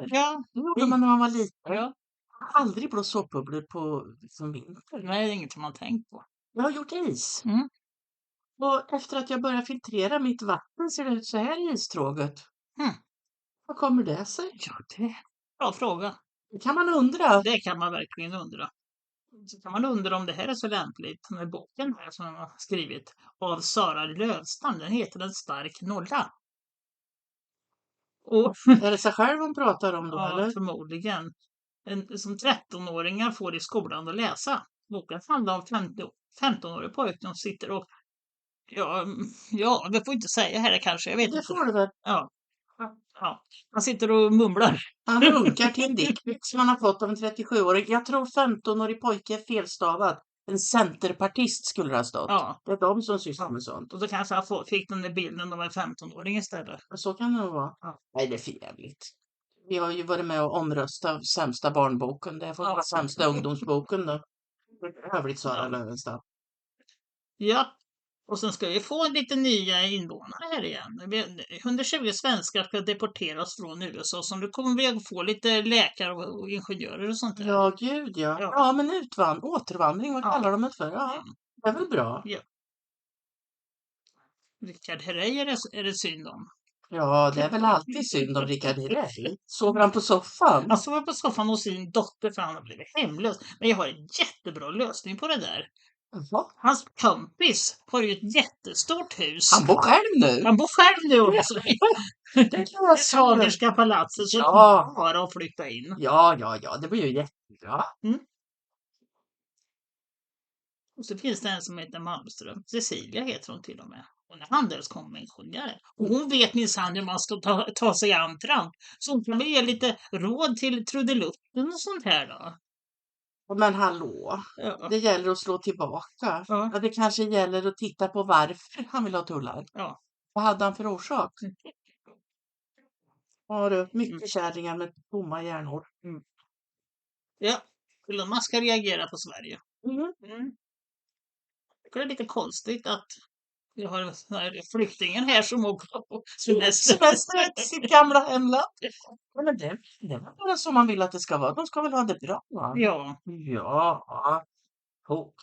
soppbubblor. Ja. Det gjorde man när man var liten. Ja. Aldrig blå soppbubblor på som vinter. Nej, det är inget som man tänkt på. Jag har gjort is. Mm. Och efter att jag började filtrera mitt vatten ser det ut så här i istråget. Mm. Vad kommer det sig? Ja, det är en bra fråga. Det kan man undra. Det kan man verkligen undra. Så kan man undra om det här är så lämpligt. Den här boken här som jag har skrivit av Sara Lövstam. Den heter En stark nolla. Och Är det sig själv hon pratar om då, ja, eller? förmodligen. Som 13-åringar får i skolan att läsa. Boken handlar om 15-årig pojke som sitter och ja, det får inte säga här kanske. Jag vet Det inte. får du väl. Ja. Han sitter och mumlar. Han runkar till en dickpic som han har fått av en 37-åring. Jag tror 15-årig pojke är felstavad. En centerpartist skulle det ha stått. Ja. Det är de som sysslar med sånt. Och så kanske han fick den där bilden av en 15-åring istället. Så kan det nog vara. Ja. Nej, det är för jävligt. Vi har ju varit med och omröstat sämsta barnboken. Det får vara sämsta ungdomsboken då. Övrigt Sara Lövenstam. Ja. Och sen ska vi få lite nya invånare här igen. 120 svenskar ska deporteras från USA. Så nu kommer vi att få lite läkare och ingenjörer och sånt där. Ja, gud ja. Ja, men återvandring, vad kallar de det för? Ja, det är väl bra. Ja. Rickard Herrey är det synd om. Ja, det är väl alltid synd om Rickard Herrey. Sover han på soffan? Han sover på soffan hos sin dotter för han har blivit hemlös. Men jag har en jättebra lösning på det där. Jaha. Hans kompis har ju ett jättestort hus. Han bor själv nu. Han bor själv nu också. Det kan jag säga. Sagerska palatset så Ja. bara att flytta in. Ja, det blir ju jättebra. Och så finns det en som heter Malmström. Cecilia heter hon till och med. Hon är handelskonventionär. Och hon vet minsann hur man ska ta sig an Trump. Så hon kan väl ge lite råd till trudelutten och sånt här då. Men hallå, Ja. det gäller att slå tillbaka. Ja. Ja, det kanske gäller att titta på varför han vill ha tullar. Ja. Vad hade han för orsak? Har du mycket kärringar med tomma hjärnor? Ja. Elon Musk ska reagera på Sverige. Mm. Det är lite konstigt att vi har den här flyktingen här som åker på semester till sitt gamla hemland. Men det var bara så man vill att det ska vara. De ska väl ha det bra, va? Ja. Ja.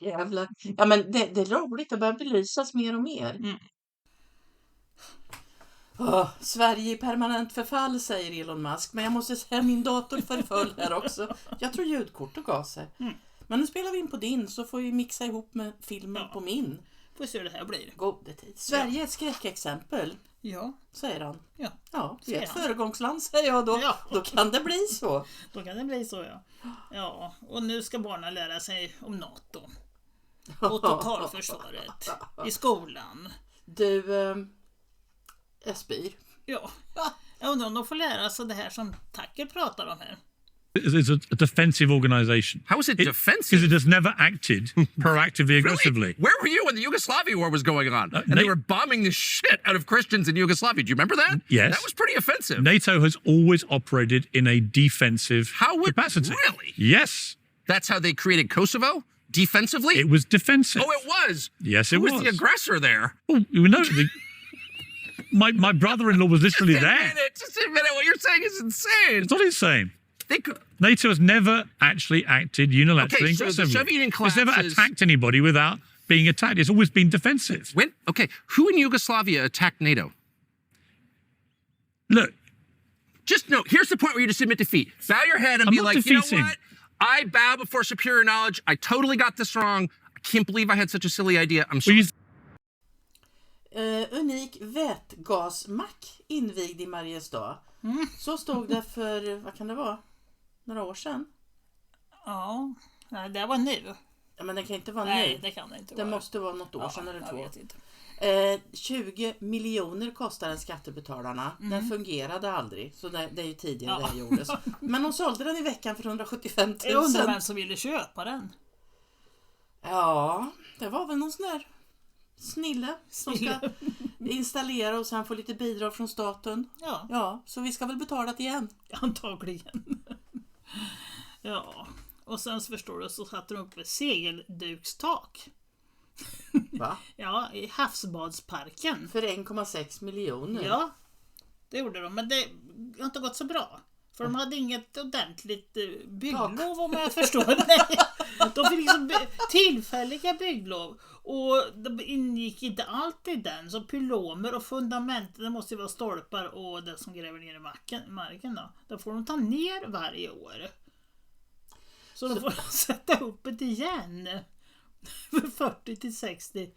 Jävlar. Ja, men det är roligt. Det börjar belysas mer och mer. Sverige i permanent förfall, säger Elon Musk. Men jag måste säga min dator förföll här också. Jag tror ljudkortet gav sig. Men nu spelar vi in på din så får vi mixa ihop med filmen på min. Får se hur det här blir. Gode tid. Sverige är ett skräckexempel. Ja. Säger han. Ja, det är ett föregångsland, säger jag då. Ja. Då kan det bli så. Då kan det bli så, ja. Ja, och nu ska barnen lära sig om NATO. Och totalförsvaret. I skolan. Du, jag spyr. Ja. Jag undrar om de får lära sig det här som Tacker pratar om här. It's a defensive organization. How is it defensive? Because it has never acted proactively, aggressively. Really? Where were you when the Yugoslavia war was going on? And they were bombing the shit out of Christians in Yugoslavia. Do you remember that? Yes. That was pretty offensive. NATO has always operated in a defensive capacity. Really? Yes. That's how they created Kosovo? Defensively? It was defensive. Oh, it was? Yes, it Who was. was the aggressor there? Oh, you know, my brother-in-law was literally Just there. admit it. What you're saying is insane. It's not insane. They could... NATO has never actually acted unilaterally Okay, so the aggressively. Soviet Union It's never collapses- attacked anybody without being attacked. It's always been defensive. Who in Yugoslavia attacked NATO? Look, here's the point where you just admit defeat. Bow your head and I'm be not like, you know defeating. what? I bow before superior knowledge. I totally got this wrong. I can't believe I had such a silly idea. I'm sorry. Unik vätgasmack invigd i Mariestad. Så stod det för, vad kan det vara? Några år sedan. Ja, det var nu. Ja, men det kan inte vara Nej, nu. det kan det inte Det vara. måste vara något år sedan eller jag 2. vet inte. 20 miljoner kostar den skattebetalarna. Den fungerade aldrig. Så det är ju tidigare det här gjordes. Men de sålde den i veckan för 175 000. Jag undrar vem som ville köpa den. Ja, det var väl någon sån där snille som ska installera och sen få lite bidrag från staten. Ja, så vi ska väl betala det igen. Antagligen. Ja, och sen så förstår du så satte de upp ett segeldukstak. Va? Ja, i Havsbadsparken. För 1,6 miljoner. Ja, det gjorde de. Men det har inte gått så bra. För de hade inget ordentligt bygglov om jag förstår. Nej. De fick liksom tillfälliga bygglov. Och det ingick inte alltid den. Så pylomer och fundament, det måste ju vara stolpar och det som gräver ner i marken då. Då får de ta ner varje år. Så de får sätta upp det igen. För 40 till 60.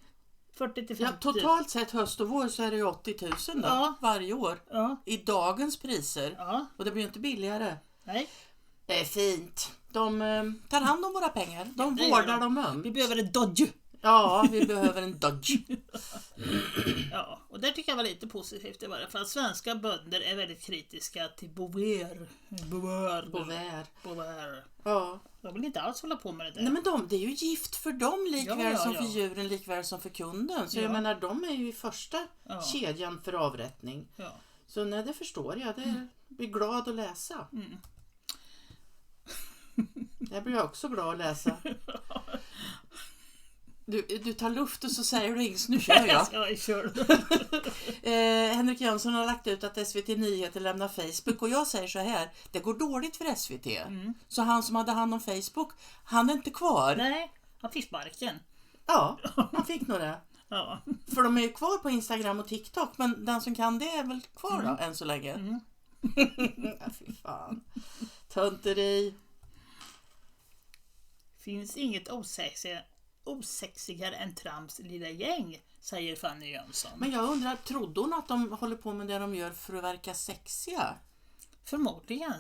40 till 50. Ja, totalt sett höst och vår så är det ju 80 000 då, Ja. varje år. Ja. I dagens priser. Ja. Och det blir ju inte billigare. Nej. Det är fint. De tar hand om våra pengar. De det gör vårdar de. dem ömt. Vi behöver en Dodge. Ja, vi behöver en Dodge. Ja, och det tycker jag var lite positivt i varje fall. Svenska bönder är väldigt kritiska till Bover. Bovär. Ja. De vill inte alls hålla på med det där. Nej, men det är ju gift för dem likväl som för ja. djuren, likväl som för kunden. Så Ja. jag menar, de är ju i första kedjan för avrättning. Ja. Så nej, det förstår jag. Det blir glad att läsa. Mm. Jag blir också glad att läsa. Du tar luft och så säger du inget. Nu kör jag. Jag kör. Henrik Jönsson har lagt ut att SVT Nyheter lämnar Facebook. Och jag säger så här. Det går dåligt för SVT. Så han som hade hand om Facebook, han är inte kvar. Nej, han fick sparken. Ja, han fick nog det. Ja. För de är ju kvar på Instagram och TikTok. Men den som kan det är väl kvar då, än så länge. Ja, fy fan. Tönteri. Finns inget osexigare än Trumps lilla gäng, säger Fanny Jönsson. Men jag undrar, trodde hon att de håller på med det de gör för att verka sexiga? Förmodligen.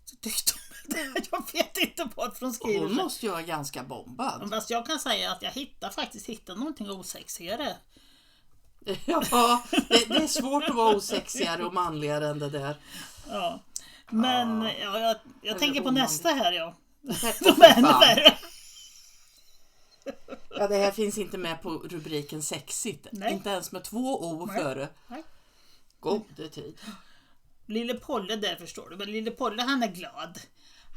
Så tyckte hon det. Jag vet inte vad de skriver. Hon måste ju vara ganska bombad. Fast jag kan säga att jag hittar någonting osexigare. Ja, det är svårt att vara osexigare och manligare än det där. Ja. Men jag tänker på nästa här, ja. De är ännu värre. Ja, det här finns inte med på rubriken sexigt. Nej. Inte ens med 2 O före. Nej. Gode tid. Lille Polle där, förstår du. Men Lille Polle, han är glad.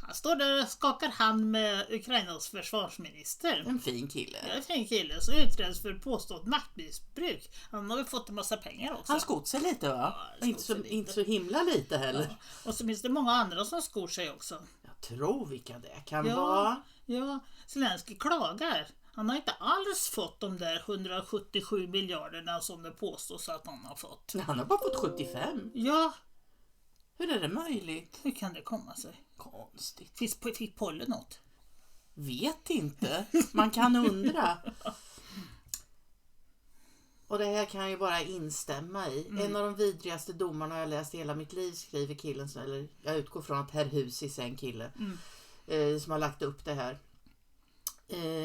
Han står där och skakar hand med Ukrainas försvarsminister. En fin kille. Det är en fin kille som utreds för påstått maktmissbruk. Han har väl fått en massa pengar också. Han skott sig lite, va? Ja, Inte så himla lite heller. Ja. Och så finns det många andra som skor sig också. Jag tror vilka det kan vara. Ja, Zelensky klagar. Han har inte alls fått de där 177 miljarderna som det påstås att han har fått. Han har bara fått 75. Ja, Hur är det möjligt? hur kan det komma sig? Konstigt. Fick Polle något? Vet inte. Man kan undra. Och det här kan jag ju bara instämma i. En av de vidrigaste domarna jag läst i hela mitt liv, skriver killen. Eller jag utgår från att Herr Husis är en kille som har lagt upp det här.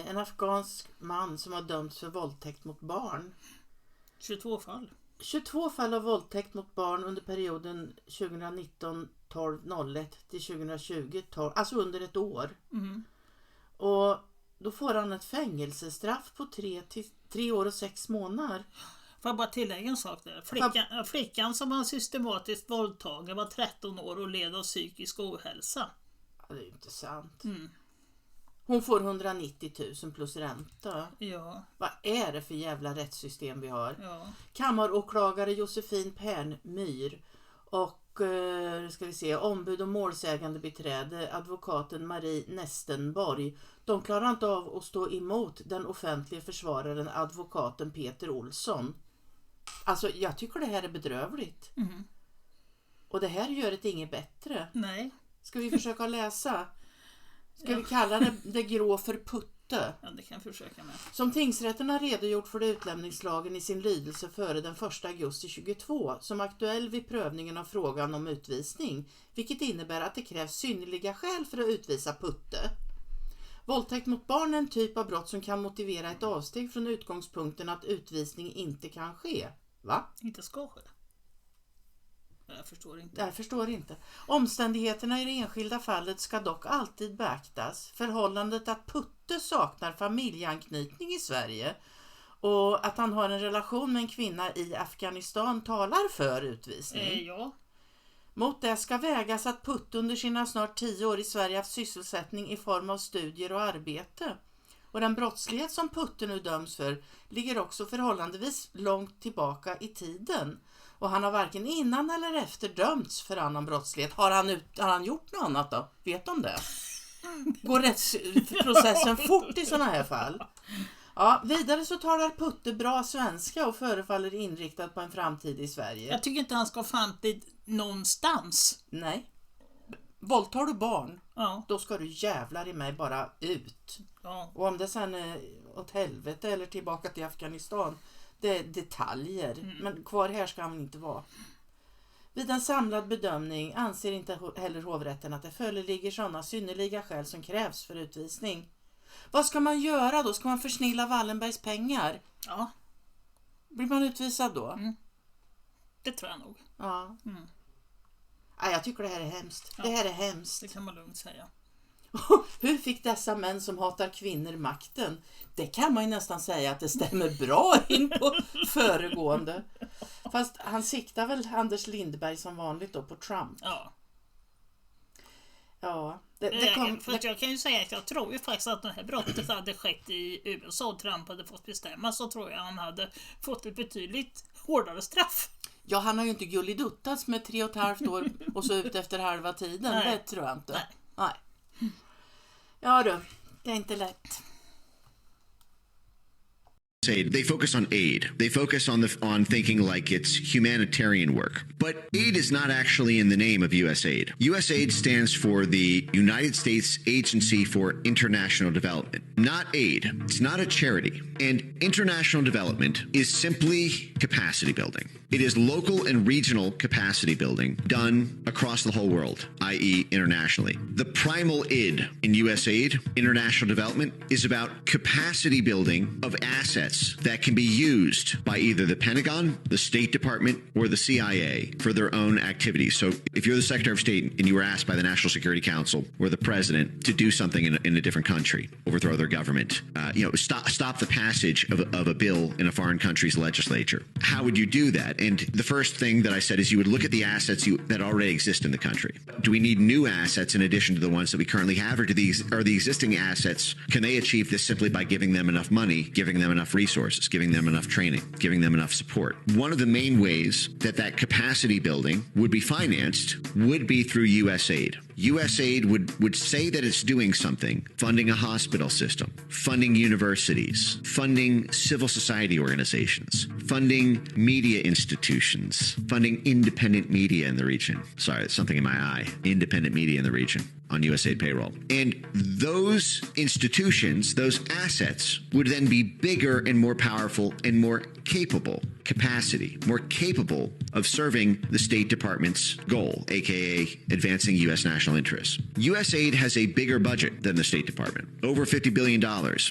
En afghansk man som har dömts för våldtäkt mot barn. 22 fall. 22 fall av våldtäkt mot barn under perioden 2019-12-01 till 2020-12, alltså under ett år. Och då får han ett fängelsestraff på 3 år och 6 månader. Får jag bara tillägga en sak där? Flickan som han systematiskt våldtagit var 13 år och led av psykisk ohälsa. Ja, det är ju inte sant. Hon får 190 000 plus ränta. Ja, Vad är det för jävla rättssystem vi har? ja. Kammaråklagare Josefin Pernmyr och ska vi se, ombud och målsägande beträde advokaten Marie Nestenborg. De klarar inte av att stå emot den offentliga försvararen advokaten Peter Olsson. Alltså jag tycker det här är bedrövligt. Och det här gör det inget bättre. Nej. Ska vi försöka läsa? Ska vi kalla det grå för putte? Ja, det kan jag försöka med. Som tingsrätten har redogjort för utlämningslagen i sin lydelse före den 1 augusti 22 som aktuell vid prövningen av frågan om utvisning, vilket innebär att det krävs synnerliga skäl för att utvisa putte. Våldtäkt mot barn är en typ av brott som kan motivera ett avsteg från utgångspunkten att utvisning inte kan ske. Va? Inte ska ske. Jag förstår inte. Jag förstår inte. Omständigheterna i det enskilda fallet ska dock alltid beaktas. Förhållandet att Putte saknar familjeanknytning i Sverige och att han har en relation med en kvinna i Afghanistan talar för utvisning. Ja. Mot det ska vägas att Putte under sina snart 10 år i Sverige haft sysselsättning i form av studier och arbete. Och den brottslighet som Putte nu döms för ligger också förhållandevis långt tillbaka i tiden. Och han har varken innan eller efter dömts för annan brottslighet. Har han gjort något annat då? Vet de det? Går rättsprocessen fort i sådana här fall? Ja, vidare så talar Putte bra svenska och förefaller inriktad på en framtid i Sverige. Jag tycker inte han ska framtid någonstans. Nej. Våldtar du barn, Ja. då ska du jävlar i mig bara ut. Ja. Och om det sen är åt helvete eller tillbaka till Afghanistan, det är detaljer. Men kvar här ska han inte vara. Vid en samlad bedömning anser inte heller hovrätten att det föreligger sådana synnerliga skäl som krävs för utvisning. Vad ska man göra då? Ska man försnilla Wallenbergs pengar? Ja, Blir man utvisad då? det tror jag nog. Ja. Ja, jag tycker det här är hemskt. Det här är hemskt. Det kan man lugnt säga. Hur fick dessa män som hatar kvinnor makten? Det kan man ju nästan säga att det stämmer bra in på föregående. Fast han siktar väl Anders Lindberg som vanligt då på Trump. Ja. Ja. Jag kan ju säga att jag tror ju faktiskt att det här brottet hade skett i USA och Trump hade fått bestämma, så tror jag han hade fått ett betydligt hårdare straff. Ja, han har ju inte gulliduttats med 3,5 år och så ut efter halva tiden. Nej. Det tror jag inte. Nej. Nej. Ja du, det är inte lätt. They focus on aid. They focus on thinking like it's humanitarian work. But aid is not actually in the name of USAID. USAID stands for the United States Agency for International Development, not aid. It's not a charity. And international development is simply capacity building. It is local and regional capacity building done across the whole world, i.e. internationally. The primal id in USAID, international development, is about capacity building of assets that can be used by either the Pentagon, the State Department, or the CIA for their own activities. So if you're the Secretary of State and you were asked by the National Security Council or the President to do something in a different country, overthrow their government, stop the passage of a bill in a foreign country's legislature, how would you do that? And the first thing that I said is you would look at the assets that already exist in the country. Do we need new assets in addition to the ones that we currently have, or are the existing assets, can they achieve this simply by giving them enough money, giving them enough resources, giving them enough training, giving them enough support? One of the main ways that capacity building would be financed would be through USAID. USAID would say that it's doing something, funding a hospital system, funding universities, funding civil society organizations, funding media institutions, funding independent media in the region. Sorry, it's something in my eye. Independent media in the region on USAID payroll. And those institutions, those assets, would then be bigger and more powerful and more capable capacity, more capable of serving the State Department's goal, aka advancing U.S. national interests. USAID has a bigger budget than the State Department, over $50 billion.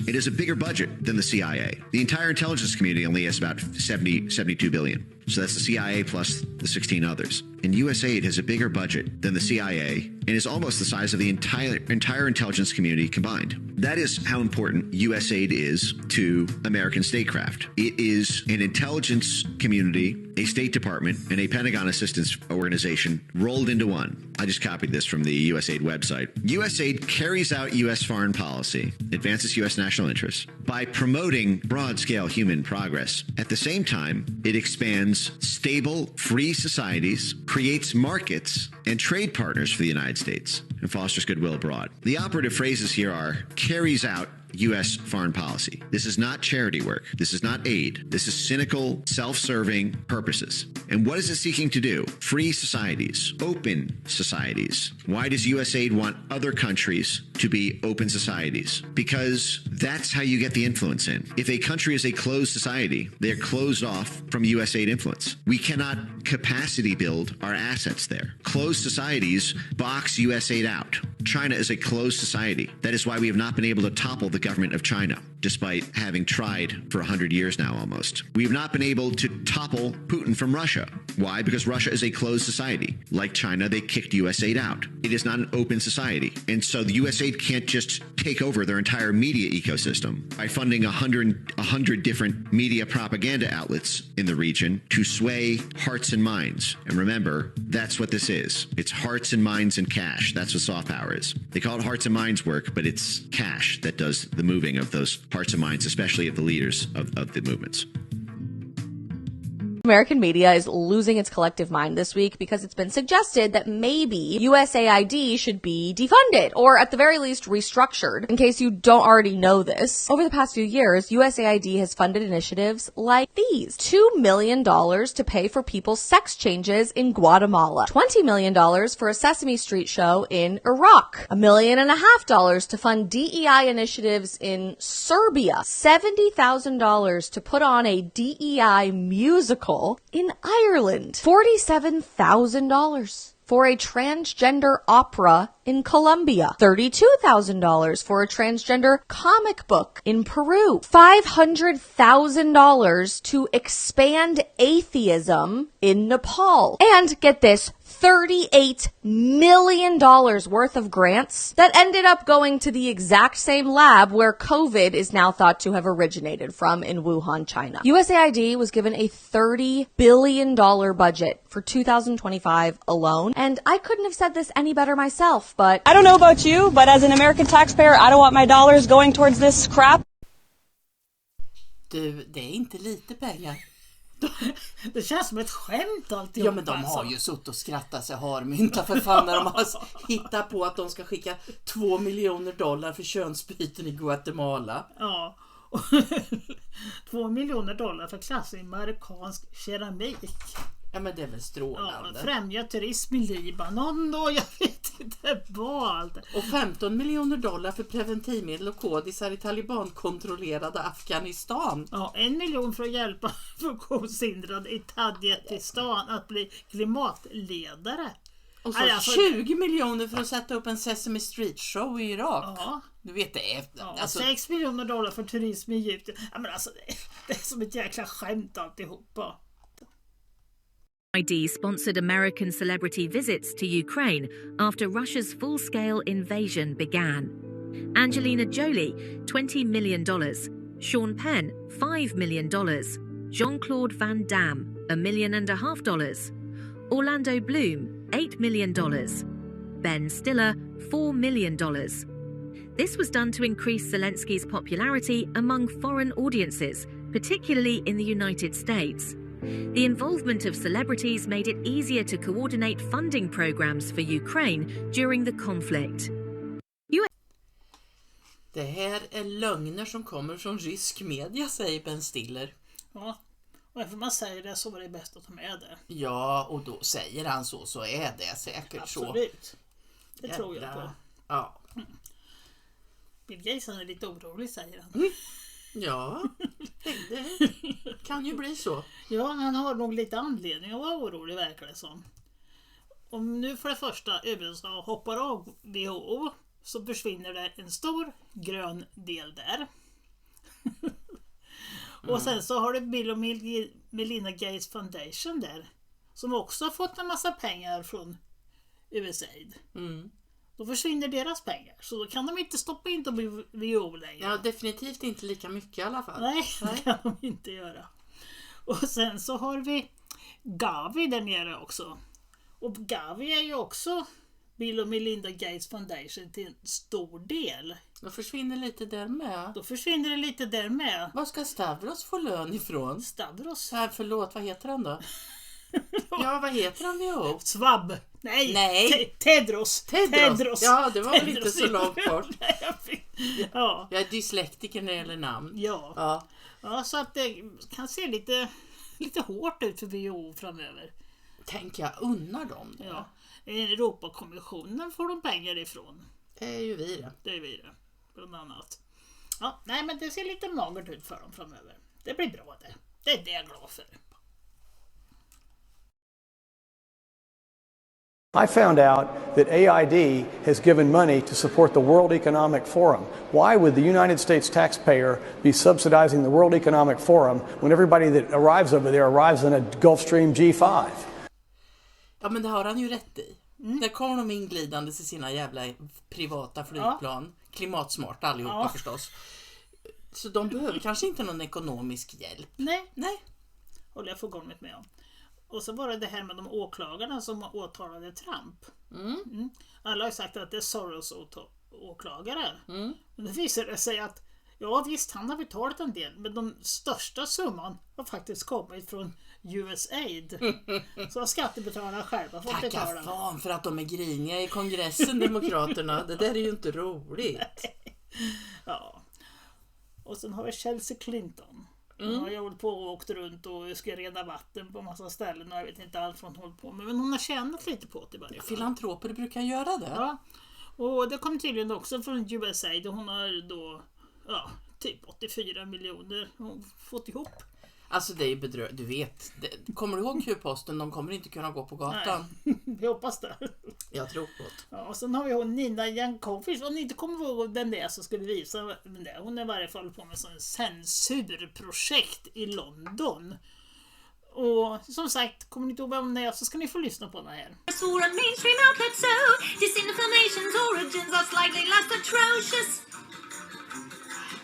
It is a bigger budget than the CIA. The entire intelligence community only has about 72 billion. So that's the CIA plus the 16 others. And USAID has a bigger budget than the CIA and is almost the size of the entire intelligence community combined. That is how important USAID is to American statecraft. It is an intelligence community, a State Department, and a Pentagon assistance organization rolled into one. I just copied this from the USAID website. USAID carries out U.S. foreign policy, advances U.S. national interests by promoting broad-scale human progress. At the same time, it expands stable, free societies, creates markets and trade partners for the United States, and fosters goodwill abroad. The operative phrases here are carries out U.S. foreign policy. This is not charity work. This is not aid. This is cynical, self-serving purposes. And what is it seeking to do? Free societies, open societies. Why does USAID want other countries to be open societies? Because that's how you get the influence in. If a country is a closed society, they're closed off from USAID influence. We cannot capacity build our assets there. Closed societies box USAID out. China is a closed society. That is why we have not been able to topple the government of China, despite having tried for 100 years now almost. We have not been able to topple Putin from Russia. Why? Because Russia is a closed society. Like China, they kicked USAID out. It is not an open society. And so the USAID can't just take over their entire media ecosystem by funding 100 different media propaganda outlets in the region to sway hearts and minds. And remember, that's what this is. It's hearts and minds and cash. That's what soft power is. They call it hearts and minds work, but it's cash that does the moving of those hearts and minds, especially of the leaders of the movements. American media is losing its collective mind this week because it's been suggested that maybe USAID should be defunded or at the very least restructured. In case you don't already know this, over the past few years, USAID has funded initiatives like these. $2 million to pay for people's sex changes in Guatemala. $20 million for a Sesame Street show in Iraq. $1.5 million to fund DEI initiatives in Serbia. $70,000 to put on a DEI musical in Ireland. $47,000 for a transgender opera in Colombia. $32,000 for a transgender comic book in Peru. $500,000 to expand atheism in Nepal. And get this, $38 million worth of grants that ended up going to the exact same lab where COVID is now thought to have originated from in Wuhan, China. USAID was given a $30 billion budget for 2025 alone, and I couldn't have said this any better myself, but I don't know about you, but as an American taxpayer, I don't want my dollars going towards this crap. Du, det är inte lite pengar. Det känns som ett skämt alltihop. Ja, men de har ju suttit och skrattat sig harmynta för fan när de har hittat på att de ska skicka $2 miljoner för könsbyten i Guatemala. Ja, $2 miljoner för klassning i marockansk keramik. Ja, men det är väl strålande. Ja, främja turism i Libanon och jag vet inte vad. Och $15 miljoner för preventivmedel och kodisar i talibankontrollerade Afghanistan. Ja, 1 miljon för att hjälpa funktionshindrade i Tadjikistan att bli klimatledare. Och så 20 miljoner för att sätta upp en Sesame Street show i Irak. Ja. Du vet det är... Ja, alltså... $6 miljoner för turism i Egypten. Ja, men alltså, det är som ett jäkla skämt alltihopa. USAID sponsored American celebrity visits to Ukraine after Russia's full-scale invasion began. Angelina Jolie, $20 million. Sean Penn, $5 million. Jean-Claude Van Damme, $1.5 million. Orlando Bloom, $8 million. Ben Stiller, $4 million. This was done to increase Zelensky's popularity among foreign audiences, particularly in the United States. The involvement of celebrities made it easier to coordinate funding programs for Ukraine during the conflict. Det här är lögner som kommer från rysk media, säger Ben Stiller. Ja, och eftersom man säger det så var det bäst att ta med det. Ja, och då säger han så är det säkert så. Absolut. Det tror jag på. Ja. Bill Gates är lite orolig, säger han. Ja, det kan ju bli så. Ja, han har nog lite anledning att vara orolig, verkar det som. Om nu för det första USA hoppar av WHO så försvinner det en stor grön del där. Och sen så har du Bill och Melinda Gates Foundation där, som också har fått en massa pengar från USAID. Då försvinner deras pengar, så då kan de inte stoppa in dem i WHO längre. Ja, definitivt inte lika mycket i alla fall. Nej, det kan de inte göra. Och sen så har vi Gavi där nere också. Och Gavi är ju också Bill och Melinda Gates Foundation till en stor del. Då försvinner lite där med. Då försvinner det lite där med. Var ska Stavros få lön ifrån? Stavros? Förlåt, vad heter han då? Ja, vad heter han WHO? Svabb. Nej. Tedros. Ja, det var väl inte så långt bort. Ja. Jag är dyslektiker när det gäller namn. Ja, så att det kan se lite hårt ut för WHO framöver. Tänk, jag unnar dem det. Ja. Europakommissionen får de pengar ifrån. Det är ju vi det. Det är vi det, bland annat. Ja, nej, men det ser lite magert ut för dem framöver. Det blir bra det. Det är det jag är glad för. I found out that AID has given money to support the World Economic Forum. Why would the United States taxpayer be subsidizing the World Economic Forum when everybody that arrives over there arrives in a Gulfstream G5? Ja, men det har han ju rätt i. Där kommer de inglidande i sina jävla privata flygplan. Ja. Klimatsmarta allihopa förstås. Så de behöver kanske inte någon ekonomisk hjälp. Nej. Håller jag fullkomligt med om. Och så var det här med de åklagarna som åtalade Trump. Alla har sagt att det är Soros åklagare. Men det visade sig att Ja visst, han har betalat en del, men den största summan har faktiskt kommit från USAID. Så har skattebetalarna själva fått betala. Tacka fan för att de är griniga i kongressen, demokraterna. Det där är ju inte roligt. Ja. Och sen har vi Chelsea Clinton. Hon har ju hållit på och åkt runt och ska reda vatten på massa ställen och jag vet inte allt vad hon håller på med. Men hon har tjänat lite på det i varje fall. Filantroper brukar göra det. Ja. Och det kom tydligen också från USAID. Hon har då typ 84 miljoner hon fått ihop. Alltså det är ju du vet. Kommer du ihåg Q-posten? De kommer inte kunna gå på gatan. Nej, vi hoppas det. Jag tror på det. Ja, och sen har vi Nina Jankowicz. Om ni inte kommer ihåg vem det är så ska vi visa vem det är. Hon är i varje fall på med en censurprojekt i London. Och som sagt, kommer ni inte ihåg vem det är så ska ni få lyssna på den här. Saw a mainstream outlet so disinformation's origins are slightly less atrocious.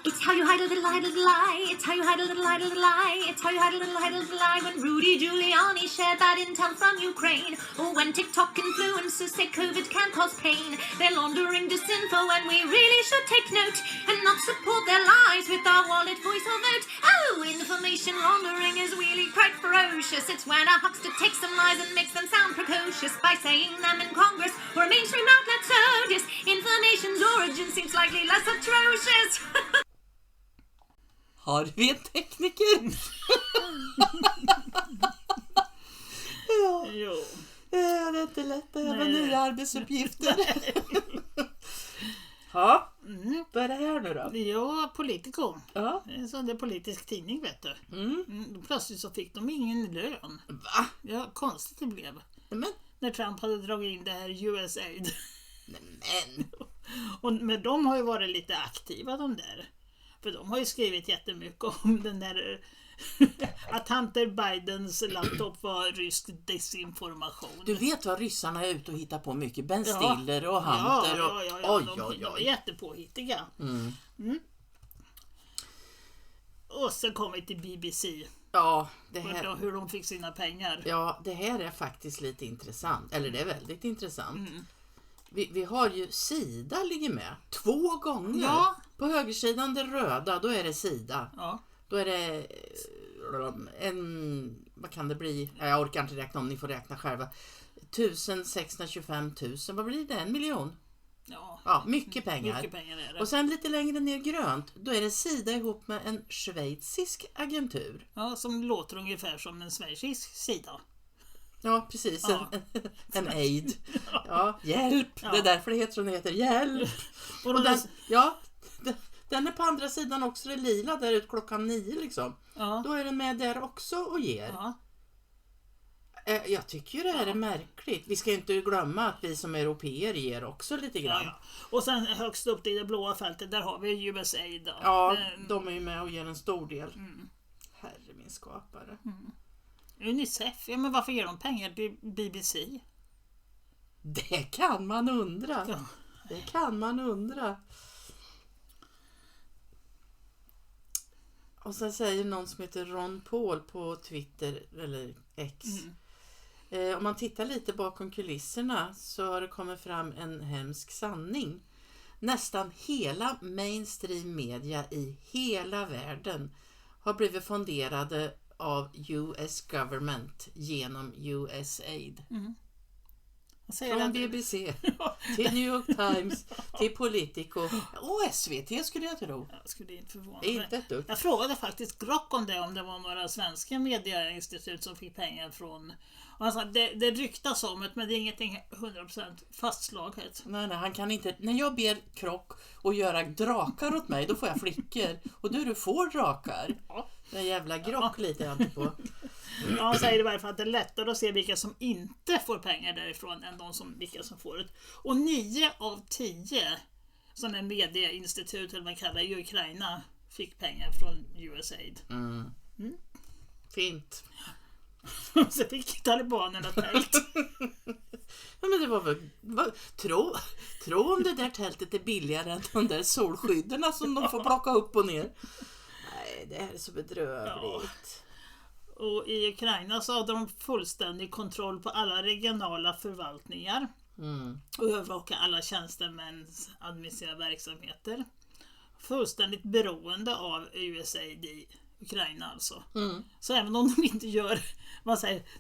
It's how you hide a little lie. It's how you hide a little lie. It's how you hide a little lie. When Rudy Giuliani shared bad intel from Ukraine, or when TikTok influencers say COVID can cause pain, they're laundering disinfo when we really should take note and not support their lies with our wallet, voice or vote. Oh, information laundering is really quite ferocious. It's when a huckster takes some lies and makes them sound precocious by saying them in Congress or a mainstream outlet. So disinformation's origin seems slightly less atrocious. Har vi en tekniker? Ja. Jo. Det är inte lätt att ha nya arbetsuppgifter. Ja. Vad är det här nu då? Ja, Politico. Ja. Så det är politisk tidning, vet du. Plötsligt så fick de ingen lön. Va? Ja, konstigt det blev. Men. När Trump hade dragit in det här USAID. Men. Och med de har ju varit lite aktiva de där. För de har ju skrivit jättemycket om den där att Hunter Bidens laptop var rysk desinformation. Du vet vad ryssarna är ute och hittar på mycket. Ben Stiller och Hunter. De är jättepåhittiga. Och sen kommer vi till BBC. Ja, det här. Hur de fick sina pengar. Ja, det här är faktiskt lite intressant. Eller det är väldigt intressant. Vi har ju Sida ligger med 2 gånger. Ja. På högersidan det röda, då är det Sida. Ja. Då är det vad kan det bli? Jag orkar inte räkna om ni får räkna själva. 625 000, vad blir det? 1 miljon? Ja, mycket pengar. Mycket pengar är det. Och sen lite längre ner grönt, då är det Sida ihop med en schweizisk agentur. Ja, som låter ungefär som en schweizisk Sida. Ja, precis. En aid. Ja, hjälp. Ja. Det är därför det heter som det heter. Hjälp. Och den är på andra sidan också. Det är lila där ut klockan 9 liksom. Ja. Då är den med där också och ger. Ja. Jag tycker ju det här är märkligt. Vi ska inte glömma att vi som europeer ger också lite grann. Ja. Och sen högst upp i det blåa fältet, där har vi USAID då. Ja, de är ju med och ger en stor del. Herre min skapare. UNICEF, ja men varför ger de pengar till BBC? Det kan man undra. Ja. Det kan man undra. Och sen säger någon som heter Ron Paul på Twitter eller X. Om man tittar lite bakom kulisserna så har det kommit fram en hemsk sanning. Nästan hela mainstream media i hela världen har blivit fonderade av US government genom USAID. Från BBC till New York Times till Politico och SVT skulle jag tro. Jag skulle inte förvåna mig. Inte ett dugg. Jag frågade faktiskt Grock om det var några svenska medieinstitut som fick pengar från. Och han sa, det ryktas om det, men det är ingenting 100% fastslaget. Nej, han kan inte. När jag ber Krock att göra drakar åt mig, då får jag flickor. Och du får drakar. Ja. Den jävla Grock lite jag inte på. Ja, han säger i varje fall att det är lättare att se vilka som inte får pengar därifrån än vilka som får det. Och 9 av 10 sådana medieinstitut eller man kallar i Ukraina fick pengar från USAID. Fint. Så fick talibanerna tält. Ja, men det var väl tro om det där tältet är billigare än de där solskyddarna som de får plocka upp och ner. Nej, det här är så bedrövligt. Och i Ukraina så hade de fullständig kontroll på alla regionala förvaltningar och övervaka alla tjänstemäns administrativa verksamheter. fullständigt beroende av USAID i Ukraina alltså. Så även om de inte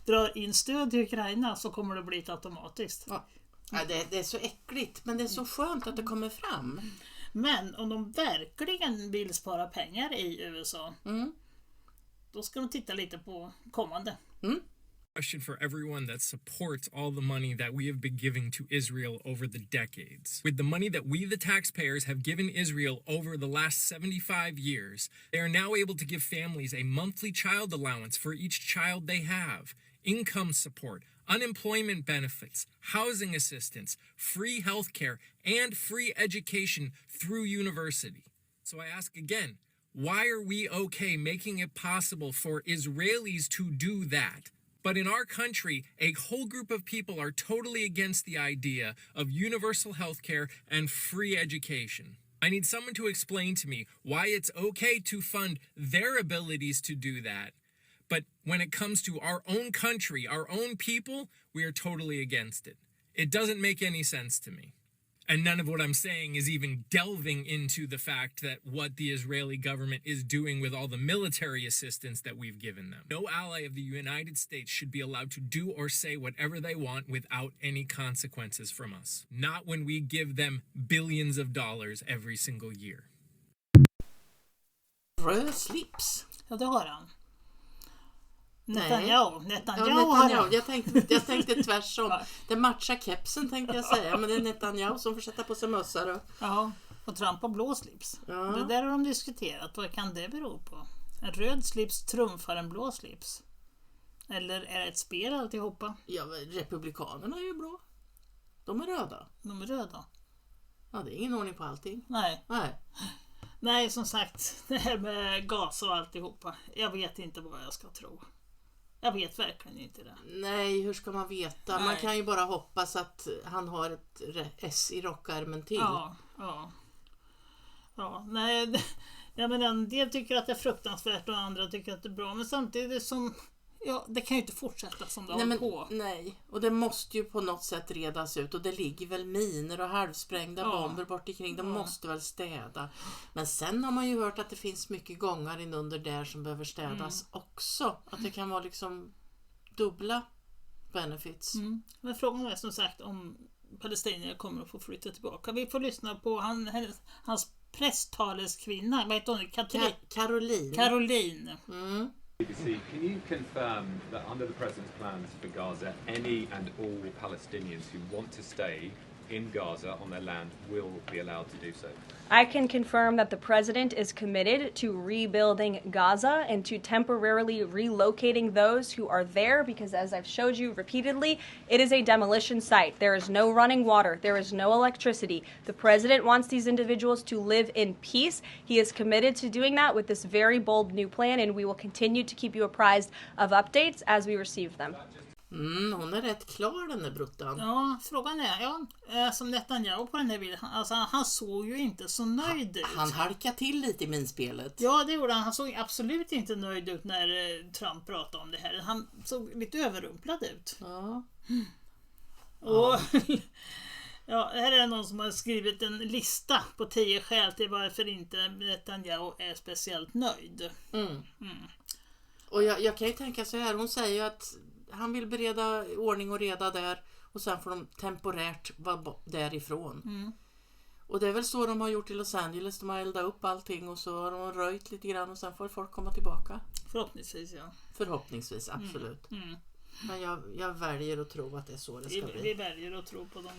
drar in stöd till Ukraina så kommer det bli automatiskt. Ja, det är så äckligt, men det är så skönt att det kommer fram. Men om de verkligen vill spara pengar i USA, då ska de titta lite på kommande. Question for everyone that supports all the money that we have been giving to Israel over the decades. With the money that we, the taxpayers, have given Israel over the last 75 years, they are now able to give families a monthly child allowance for each child they have, income support, unemployment benefits, housing assistance, free healthcare, and free education through university. So I ask again, why are we okay making it possible for Israelis to do that? But in our country, a whole group of people are totally against the idea of universal healthcare and free education. I need someone to explain to me why it's okay to fund their abilities to do that. But when it comes to our own country, our own people, we are totally against it. It doesn't make any sense to me. And none of what I'm saying is even delving into the fact that what the Israeli government is doing with all the military assistance that we've given them. No ally of the United States should be allowed to do or say whatever they want without any consequences from us. Not when we give them billions of dollars every single year. Röd slips. Ja, det har han. Netanyahu. Netanyahu. Jag tänkte tvärsom. Det matchar kepsen tänkte jag säga. Men det är Netanyahu som får sätta på sig mössar. Ja, och Trump har blå slips. Ja. Det där har de diskuterat. Vad kan det bero på? En röd slips trumfar en blå slips. Eller är det ett spel alltihopa? Ja, republikanerna är ju blå. De är röda. De är röda. Ja, det är ingen ordning på allting. Nej, som sagt, det här med gas och alltihopa. Jag vet inte vad jag ska tro. Jag vet verkligen inte det. Nej, hur ska man veta? Nej. Man kan ju bara hoppas att han har ett S i rockärmen till. Ja, nej. Jag menar, en del tycker att det är fruktansvärt och andra tycker att det är bra. Men samtidigt som... Ja, det kan ju inte fortsätta som det håller på. Nej, och det måste ju på något sätt redas ut. Och det ligger väl miner och halvsprängda bomber bort omkring. De måste väl städa. Men sen har man ju hört att det finns mycket gångar inunder där som behöver städas också. Att det kan vara liksom dubbla benefits. Men frågan är som sagt om palestinier kommer att få flytta tillbaka. Vi får lyssna på hans presstaleskvinna. Vad heter hon? Caroline. BBC, can you confirm that under the President's plans for Gaza, any and all Palestinians who want to stay in Gaza on their land will be allowed to do so? I can confirm that the president is committed to rebuilding Gaza and to temporarily relocating those who are there because, as I've showed you repeatedly, it is a demolition site. There is no running water. There is no electricity. The president wants these individuals to live in peace. He is committed to doing that with this very bold new plan, and we will continue to keep you apprised of updates as we receive them. Hon är rätt klar den där bruttan. Ja, frågan är, som Netanyahu på den här bilden, alltså, han såg ju inte så nöjd ut. Han halkade till lite i minspelet. Ja, det gjorde han. Han såg absolut inte nöjd ut när Trump pratade om det här. Han såg lite överrumplad ut. Ja. Och ja, här är det någon som har skrivit en lista på 10 skäl till varför inte Netanyahu är speciellt nöjd. Och jag kan ju tänka så här, hon säger ju att han vill bereda ordning och reda där och sen får de temporärt vara därifrån. Och det är väl så de har gjort i Los Angeles. De har eldat upp allting och så har de röjt lite grann och sen får folk komma tillbaka. Förhoppningsvis, ja. Förhoppningsvis, absolut. Men jag väljer att tro att det är så det ska bli. Vi väljer att tro på de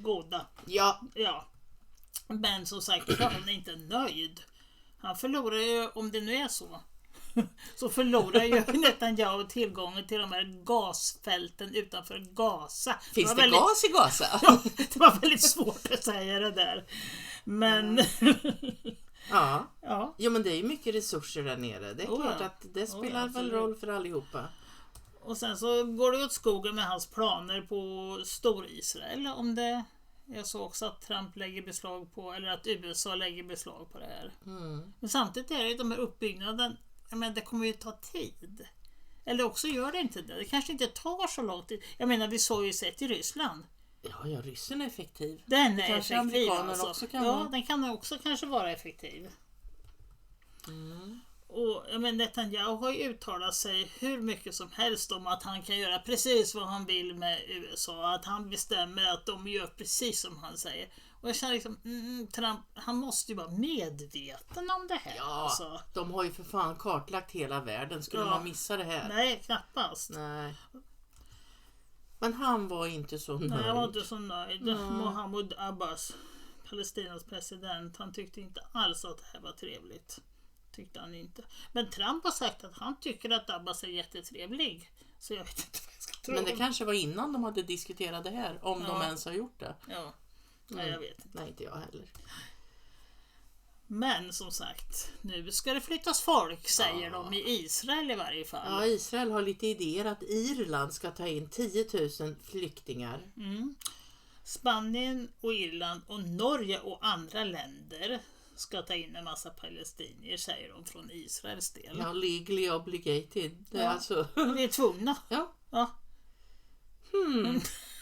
goda. Ja. Men som sagt, han är inte nöjd. Han förlorar ju, om det nu är så förlorar ju Netanyahu tillgången till de här gasfälten utanför Gaza. Finns det gas i Gaza? Ja, det var väldigt svårt att säga det där. Men... Ja, men det är ju mycket resurser där nere. Det är klart att det spelar väl roll för allihopa. Och sen så går det åt skogen med hans planer på Stor-Israel. Om det är så också att Trump lägger beslag på, eller att USA lägger beslag på det här. Men samtidigt är det de här uppbyggnaden, men det kommer ju ta tid. Eller också gör det inte det. Det kanske inte tar så lång tid. Jag menar, vi såg ju sett i Ryssland. Ja, ryssen är effektiv. Den är kanske effektiv amerikaner också kan ja, vara. den kan också kanske vara effektiv. Och men Netanyahu har ju uttalat sig hur mycket som helst om att han kan göra precis vad han vill med USA. Att han bestämmer att de gör precis som han säger. Och jag känner liksom, Trump, han måste ju vara medveten om det här. Ja, alltså. De har ju för fan kartlagt hela världen. Skulle man missa det här? Nej, knappast. Nej. Men han var inte så nöjd. Nej, han var inte så nöjd. Mohammed Abbas, Palestinas president, han tyckte inte alls att det här var trevligt. Tyckte han inte. Men Trump har sagt att han tycker att Abbas är jättetrevlig. Så jag vet inte vad jag ska tro. Men det kanske var innan de hade diskuterat det här. Om de ens har gjort det. Ja. Nej, jag vet inte. Nej, inte jag heller. Men som sagt, nu ska det flyttas folk, säger de i Israel i varje fall. Ja, Israel har lite idéer att Irland ska ta in 10 000 flyktingar. Spanien och Irland och Norge och andra länder ska ta in en massa palestinier, säger de från Israels del. Ja, legally obligated. Det är alltså... Vi är tvungna. Ja.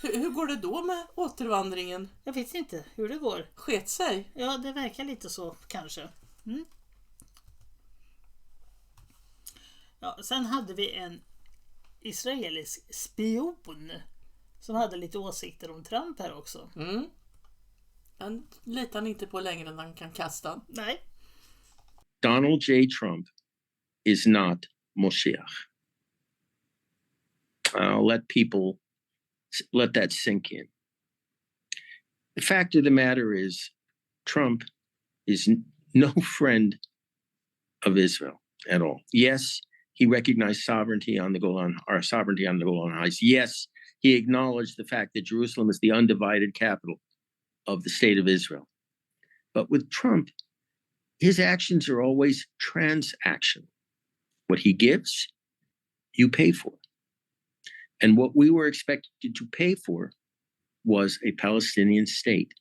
Hur går det då med återvandringen? Jag vet inte hur det går. Sket sig? Ja, det verkar lite så kanske. Ja, sen hade vi en israelisk spion som hade lite åsikter om Trump här också. Han litar inte på längre än han kan kasta. Nej. Donald J. Trump is not Moshiach. Let that sink in. The fact of the matter is, Trump is no friend of Israel at all. Yes, he recognized sovereignty on the Golan Heights. Yes, he acknowledged the fact that Jerusalem is the undivided capital of the state of Israel. But with Trump, his actions are always transactional. What he gives, you pay for. And what we were expected to pay for was a Palestinian state.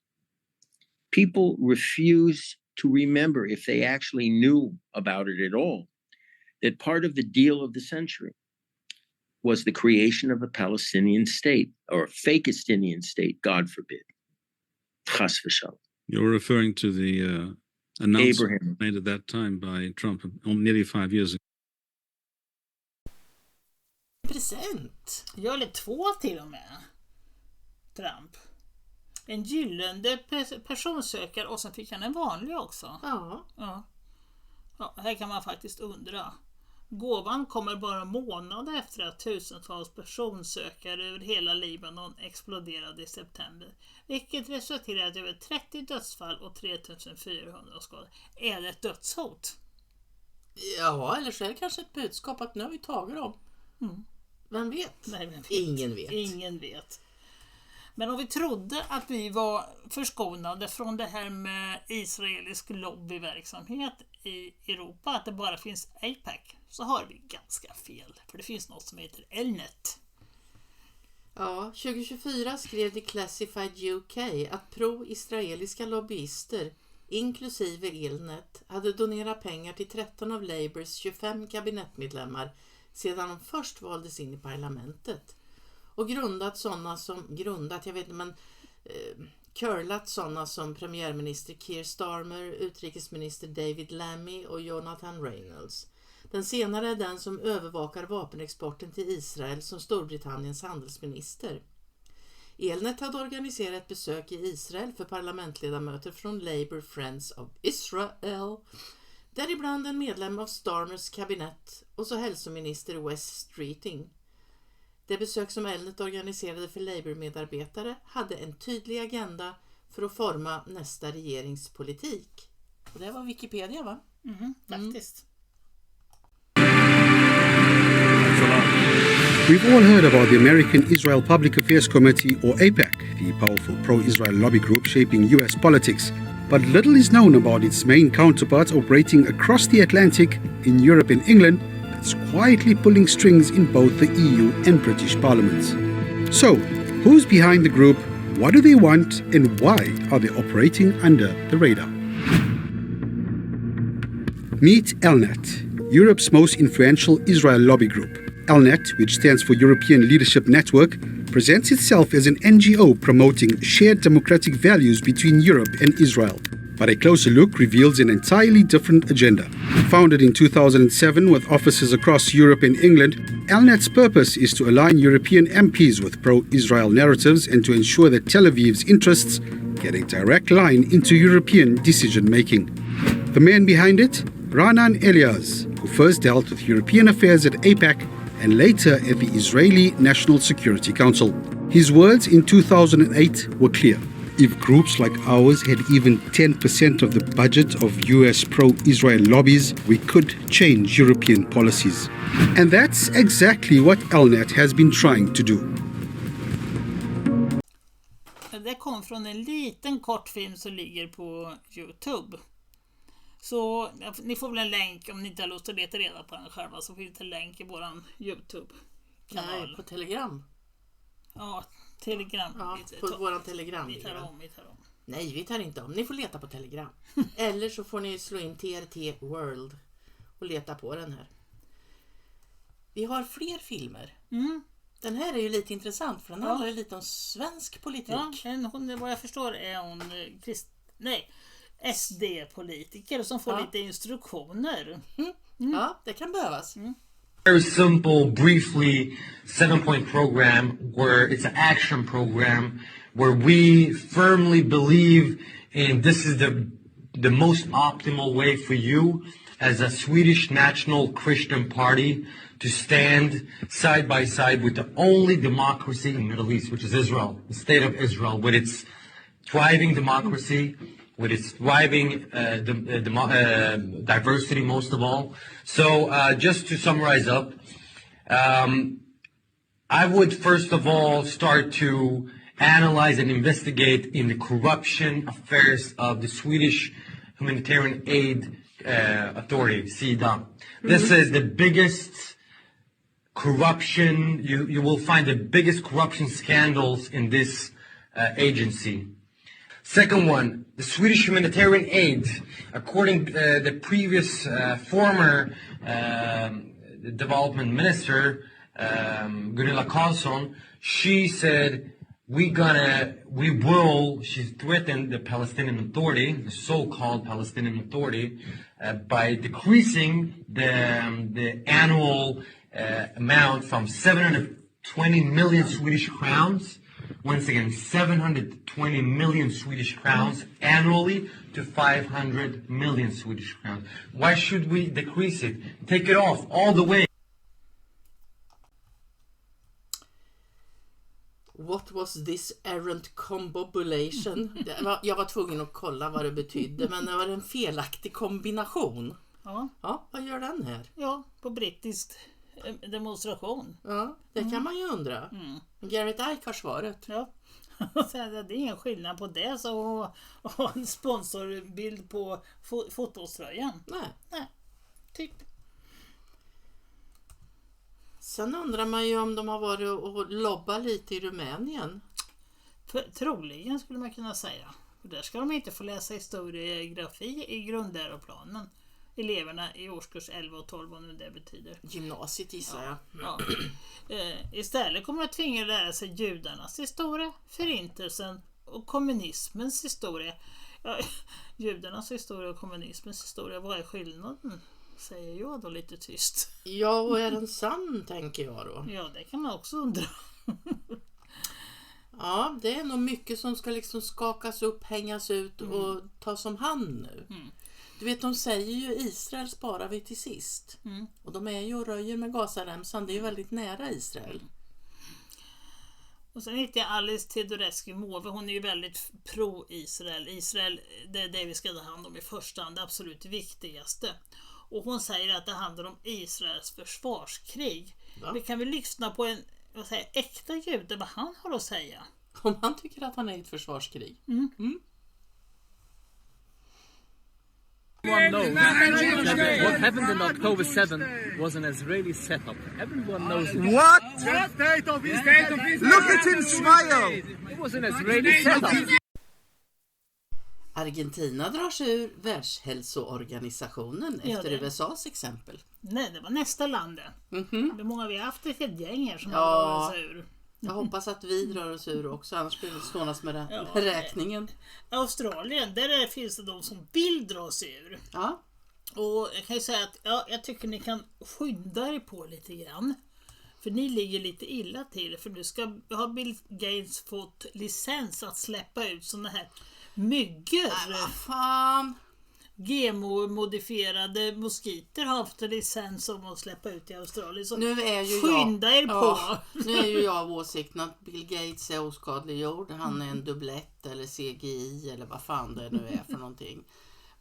People refuse to remember, if they actually knew about it at all, that part of the deal of the century was the creation of a Palestinian state, or a Fakistinian state, God forbid. Chas v'shalom. You're referring to the announcement made at that time by Trump nearly 5 years ago. Present. Jag eller 2 till och med. Trump. En gyllene personsökare och sen fick han en vanlig också. Ja, här kan man faktiskt undra. Gåvan kommer bara månader efter att tusentals personsökare över hela Libanon exploderade i september. Vilket resulterade i över 30 dödsfall och 3400 skador. Är det ett dödshot? Ja, eller så är det kanske ett budskap att nu har vi tagit dem. Vem vet? Nej, vem vet? Ingen vet. Men om vi trodde att vi var förskonade från det här med israelisk lobbyverksamhet i Europa, att det bara finns AIPAC, så har vi ganska fel. För det finns något som heter Elnet. Ja, 2024 skrev The Classified UK att pro-israeliska lobbyister, inklusive Elnet, hade donerat pengar till 13 av Labours 25 kabinettmedlemmar sedan de först valdes in i parlamentet. Och curlat sådana som premiärminister Keir Starmer, utrikesminister David Lammy och Jonathan Reynolds. Den senare är den som övervakar vapenexporten till Israel som Storbritanniens handelsminister. Elnet hade organiserat ett besök i Israel för parlamentledamöter från Labour Friends of Israel, däribland en medlem av Starmers kabinett och så hälsominister Wes Streeting. Det besök som Elnet organiserade för Labour-medarbetare hade en tydlig agenda för att forma nästa regeringspolitik. Och det var Wikipedia, va? Faktiskt. We've all heard about the American Israel Public Affairs Committee, or AIPAC, the powerful pro-Israel lobby group shaping US politics. But little is known about its main counterparts operating across the Atlantic in Europe and England, that's quietly pulling strings in both the EU and British parliaments. So, who's behind the group, what do they want, and why are they operating under the radar? Meet Elnet, Europe's most influential Israel lobby group. Elnet, which stands for European Leadership Network, presents itself as an NGO promoting shared democratic values between Europe and Israel. But a closer look reveals an entirely different agenda. Founded in 2007 with offices across Europe and England, Elnet's purpose is to align European MPs with pro-Israel narratives and to ensure that Tel Aviv's interests get a direct line into European decision-making. The man behind it? Ra'anan Eliaz, who first dealt with European affairs at AIPAC and later at the Israeli National Security Council. His words in 2008 were clear. If groups like ours had even 10% of the budget of US pro-Israel lobbies, we could change European policies. And that's exactly what Elnet has been trying to do. Det kom från en liten kortfilm som ligger på YouTube. Så ni får väl en länk om ni inte har lust att leta reda på den själva, så finns det en länk i våran YouTube-kanal. Nej, på Telegram. Ja, Telegram. Ja, på våran Telegram. Vi tar om. Nej, vi tar inte om. Ni får leta på Telegram. Eller så får ni slå in TRT World och leta på den här. Vi har fler filmer. Den här är ju lite intressant för den handlar ju lite om svensk politik. Ja, hon, vad jag förstår är hon SD-politiker som får lite instruktioner. Ja, det kan behövas. Very simple, briefly, 7-point program where it's an action program where we firmly believe in this is the most optimal way for you as a Swedish National Christian Party to stand side by side with the only democracy in the Middle East, which is Israel, the state of Israel, with its thriving democracy, with its thriving diversity most of all. So just to summarize up, I would first of all start to analyze and investigate in the corruption affairs of the Swedish Humanitarian Aid Authority, SIDA. This is the biggest corruption, you will find the biggest corruption scandals in this agency. Second one, the Swedish Humanitarian Aid, according to the previous former development minister, Gunilla Carlsson, she said, she threatened the Palestinian Authority, the so-called Palestinian Authority, by decreasing the annual amount from 720 million Swedish crowns, once again, 720 million Swedish crowns annually to 500 million Swedish crowns. Why should we decrease it? Take it off all the way. What was this errant combobulation? Jag var tvungen att kolla vad det betydde, men det var en felaktig kombination. Ja, vad gör den här? Ja, på brittisk demonstration. Ja, det kan man ju undra. Garrett Ike har svaret. Ja, det är ingen skillnad på det så och en sponsorbild på fotoströjan. Nej, typ. Sen undrar man ju om de har varit och lobbat lite i Rumänien. Troligen skulle man kunna säga. För där ska de inte få läsa historiegrafi i grundläroplanen. Eleverna i årskurs 11 och 12, vad nu det betyder. Gymnasiet gissar jag. Ja. Istället kommer de att tvinga lära sig judarnas historia, förintelsen och kommunismens historia. Ja, judarnas historia och kommunismens historia, vad är skillnaden? Säger jag då lite tyst. Ja, och är den sann, tänker jag då? Ja, det kan man också undra. Ja, det är nog mycket som ska liksom skakas upp, hängas ut och tas om hand nu. Du vet, de säger ju Israel sparar vi till sist. Och de är ju och röjer med Gazaremsan. Det är ju väldigt nära Israel. Och sen heter jag Alice Teodorescu-Måwe. Hon är ju väldigt pro-Israel. Israel, det är det vi ska ta hand om i första hand. Det absolut viktigaste. Och hon säger att det handlar om Israels försvarskrig. Vi kan väl lyssna på en äkta jude vad han har att säga. Om han tycker att han är i ett försvarskrig. Everyone knows that what happened on October 7th was an Israeli setup. Everyone knows it. What? Look at him smile! It was an Israeli setup. Argentina drar sig ur Världshälsoorganisationen efter USAs exempel. Nej, det var nästa land. Hur många vi har haft ett gäng här som har dragit sig ur. Jag hoppas att vi drar oss ur också, annars blir det stånas med räkningen. Australien, där finns det de som vill dra sig ur. Ja. Och jag kan ju säga att jag tycker ni kan skynda er på lite grann. För ni ligger lite illa till. För nu har Bill Gates fått licens att släppa ut såna här myggor. Vad fan? GMO-modifierade moskiter har haft en licens om att släppa ut i Australien. Så nu är ju skynda er på. Nu är ju jag av åsikten att Bill Gates är oskadliggjord. Han är en dubblett eller CGI eller vad fan det nu är för någonting.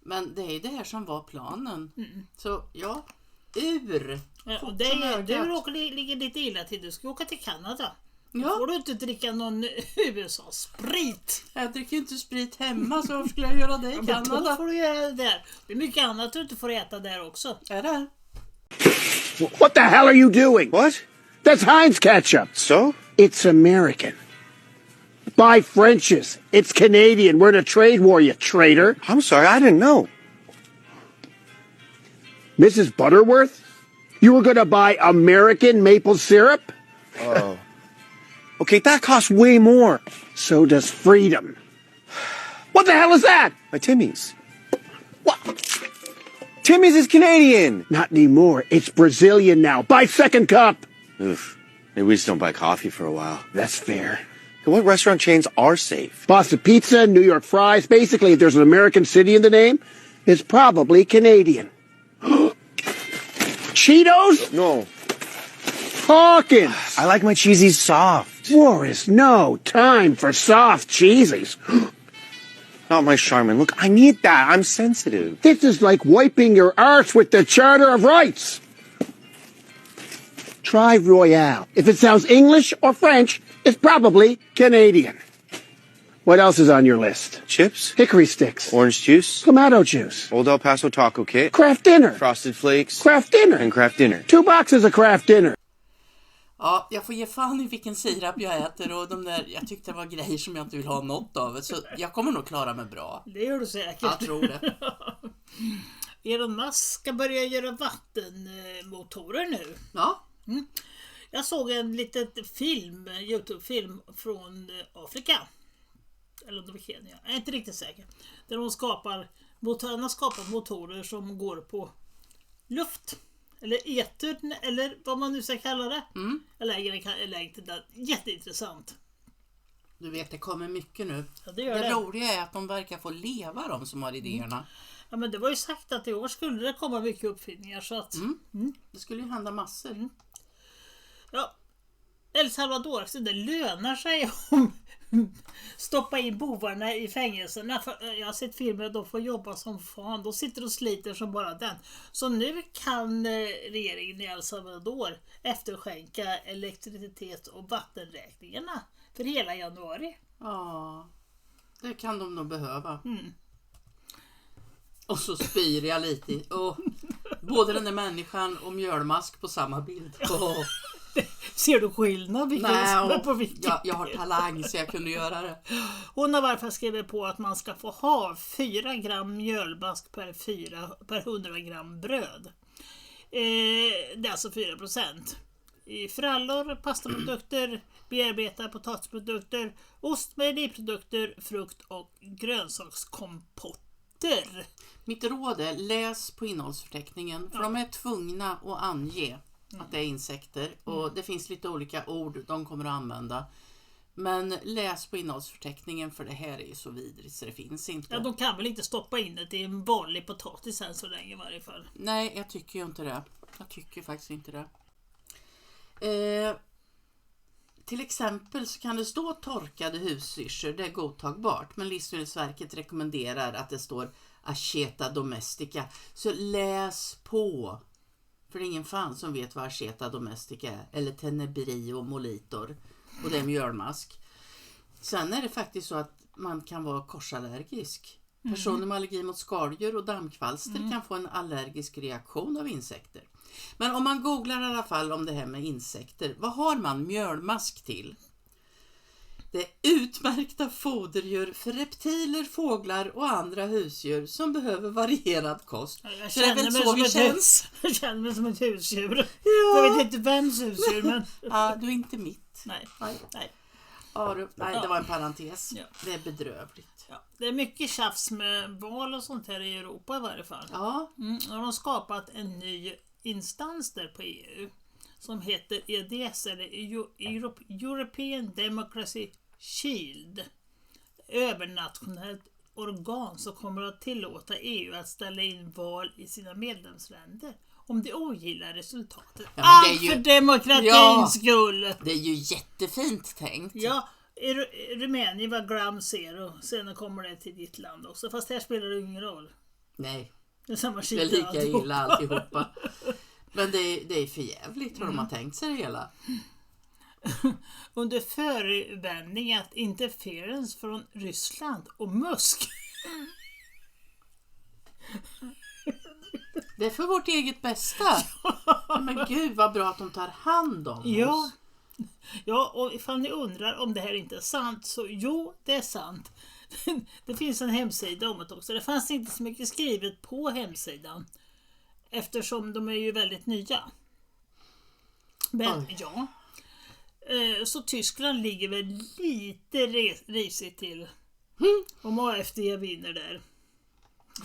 Men det är ju det här som var planen. Så ja, ur. Ja, du ligger lite illa till. Du ska åka till Kanada. Ja. Då får du inte dricka någon USA-sprit. Jag dricker inte sprit hemma, så varför skulle jag göra det i Kanada? Då får du göra det där. Det är mycket annat du inte får äta där också. Är det? What the hell are you doing? What? That's Heinz ketchup. So? It's American. Buy French's. It's Canadian. We're in a trade war, you traitor. I'm sorry, I didn't know. Mrs. Butterworth? You were going to buy American maple syrup? Oh. Okay, that costs way more. So does freedom. What the hell is that? My Timmy's. What? Timmy's is Canadian. Not anymore. It's Brazilian now. Buy second cup. Oof. Maybe we just don't buy coffee for a while. That's fair. What restaurant chains are safe? Boston Pizza, New York Fries. Basically, if there's an American city in the name, it's probably Canadian. Cheetos? No. Hawkins. I like my cheesies soft. War is no time for soft cheesies. Not my Charmin. Look, I need that. I'm sensitive. This is like wiping your arse with the Charter of Rights. Try Royale. If it sounds English or French, it's probably Canadian. What else is on your list? Chips? Hickory sticks. Orange juice. Clamato juice. Old El Paso taco kit. Kraft dinner. Frosted flakes. Kraft dinner. And Kraft dinner. 2 boxes of Kraft dinner. Ja, jag får ge fan i vilken sirap jag äter och de där, jag tyckte det var grejer som jag inte vill ha något av. Så jag kommer nog klara mig bra. Det gör du säkert. Jag tror det. Elon Musk ska börja göra vattenmotorer nu. Ja. Jag såg en liten YouTube-film från Afrika. Eller om det var Kenya. Jag är inte riktigt säker. Där de har skapat motorer som går på luft. Eller etern, eller vad man nu ska kalla det. Jag lägger inte det. Jätteintressant. Du vet, det kommer mycket nu. Ja, det roliga är att de verkar få leva, de som har idéerna. Ja, men det var ju sagt att i år skulle det komma mycket uppfinningar. Så att, det skulle ju hända massor. Ja, El Salvador, så det lönar sig om stoppa in bovarna i fängelserna. Jag har sett filmer att de får jobba som fan. De sitter och sliter som bara den. Så nu kan regeringen i El Salvador efterskänka elektricitet och vattenräkningarna för hela januari. Ja, det kan de nog behöva. Och så spyr jag lite. Både den där människan och mjölmask på samma bild. Ser du skillnad? Jag har talang så jag kunde göra det. Hon har varför skrivit på att man ska få ha 4 gram mjölmask per 100 gram bröd. Det är alltså 4%. I frallor, pastaprodukter, bearbetade potatisprodukter, ost, mejeriprodukter, frukt och grönsakskompotter. Mitt råd är läs på innehållsförteckningen. För de är tvungna att ange att det är insekter. Och det finns lite olika ord de kommer att använda. Men läs på innehållsförteckningen, för det här är ju så vidrigt så det finns inte. Ja, de kan väl inte stoppa in det i en vanlig potatis än så länge i varje fall. Nej, jag tycker ju inte det. Jag tycker faktiskt inte det. Till exempel så kan det stå torkade hussyrsor, det är godtagbart. Men Livsmedelsverket rekommenderar att det står Acheta domestica. Så läs på. För det är ingen fan som vet vad Acheta domestica är. Eller Tenebrio molitor. Och det är mjölmask. Sen är det faktiskt så att man kan vara korsallergisk. Personer med allergi mot skaldjur och dammkvalster kan få en allergisk reaktion av insekter. Men om man googlar i alla fall om det här med insekter. Vad har man mjölmask till? Det är utmärkta foderdjur för reptiler, fåglar och andra husdjur som behöver varierad kost. Jag känner mig som ett husdjur. Ja. Jag vet inte vems husdjur, men... Ja, du är inte mitt. rätt. Nej. Ja, det var en parentes. Ja. Det är bedrövligt. Ja. Det är mycket tjafs med val och sånt här i Europa i varje fall. Ja. Och de har skapat en ny instans där på EU som heter EDS, eller European Democracy Shield. Övernationellt organ som kommer att tillåta EU att ställa in val i sina medlemsländer om de ogillar resultatet. Ja, allt för demokratins skull! Det är ju jättefint tänkt. Ja, Rumänien var gram zero. Sen kommer det till ditt land också. Fast här spelar det ingen roll. Nej. Det är samma det är lika illa alltihopa. Men det är för jävligt hur de har tänkt sig det hela. Under förevändning att interference från Ryssland och Musk. Det är för vårt eget bästa. Men gud vad bra att de tar hand om oss. Ja, och ifall ni undrar om det här inte är sant, så jo, det är sant. Det finns en hemsida om det också. Det fanns inte så mycket skrivet på hemsidan. Eftersom de är ju väldigt nya. Men ja. Så Tyskland ligger väl lite risigt till. Om AFD vinner där.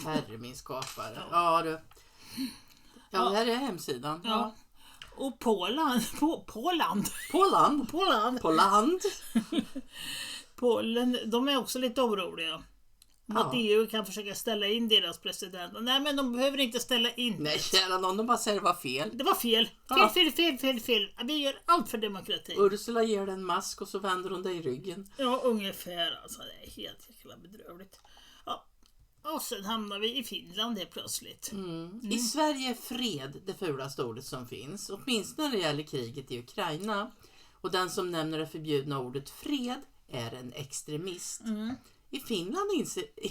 Herre min skapare. Ja, du. Ja, det här är hemsidan. Ja. Och Polen, de är också lite oroliga. Att EU kan försöka ställa in deras president. Nej, men de behöver inte ställa in. Nej, kära någon, de bara säger det var fel. Det var fel. Fel. Vi gör allt för demokrati. Ursula ger den en mask och så vänder hon dig i ryggen. Ja, ungefär. Alltså, det är helt jäkla bedrövligt. Ja. Och sen hamnar vi i Finland helt plötsligt. I Sverige är fred det fulaste ordet som finns. Åtminstone när det gäller kriget i Ukraina. Och den som nämner det förbjudna ordet fred är en extremist. I Finland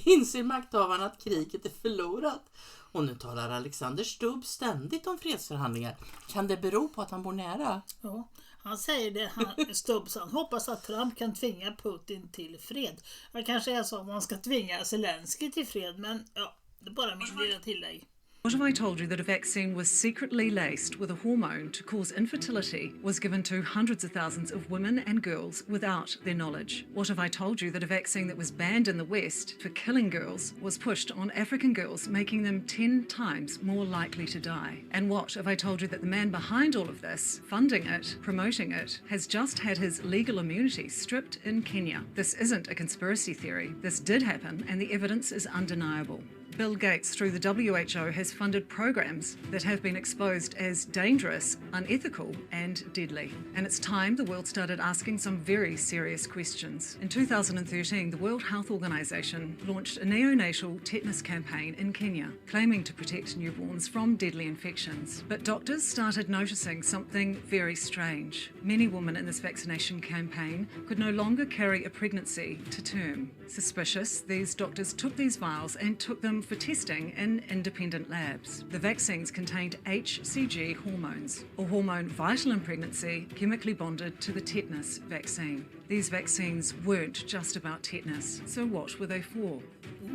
inser makthavarna att kriget är förlorat. Och nu talar Alexander Stubb ständigt om fredsförhandlingar. Kan det bero på att han bor nära? Ja, han säger det. Stubb, han hoppas att Trump kan tvinga Putin till fred. Det kanske är så att man ska tvinga Zelensky till fred. Men ja, det är bara min lilla tillägg. What have I told you that a vaccine was secretly laced with a hormone to cause infertility was given to hundreds of thousands of women and girls without their knowledge? What have I told you that a vaccine that was banned in the West for killing girls was pushed on African girls, making them 10 times more likely to die? And what have I told you that the man behind all of this, funding it, promoting it, has just had his legal immunity stripped in Kenya? This isn't a conspiracy theory. This did happen and the evidence is undeniable. Bill Gates, through the WHO, has funded programs that have been exposed as dangerous, unethical and deadly. And it's time the world started asking some very serious questions. In 2013, the World Health Organization launched a neonatal tetanus campaign in Kenya, claiming to protect newborns from deadly infections. But doctors started noticing something very strange. Many women in this vaccination campaign could no longer carry a pregnancy to term. Suspicious, these doctors took these vials and took them for testing in independent labs. The vaccines contained HCG hormones, a hormone vital in pregnancy, chemically bonded to the tetanus vaccine. These vaccines weren't just about tetanus, so what were they for?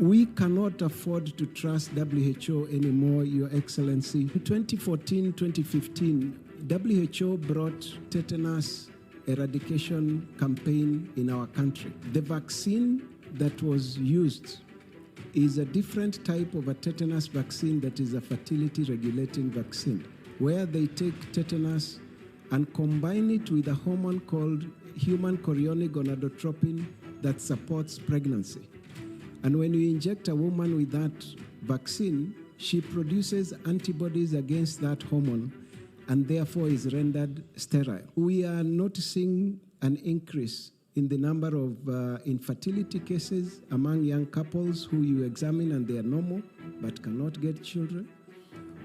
We cannot afford to trust WHO anymore, Your Excellency. In 2014-2015, WHO brought tetanus eradication campaign in our country. The vaccine that was used is a different type of a tetanus vaccine that is a fertility regulating vaccine, where they take tetanus and combine it with a hormone called human chorionic gonadotropin that supports pregnancy. And when you inject a woman with that vaccine, she produces antibodies against that hormone and therefore is rendered sterile. We are noticing an increase in the number of infertility cases among young couples who you examine and they are normal but cannot get children,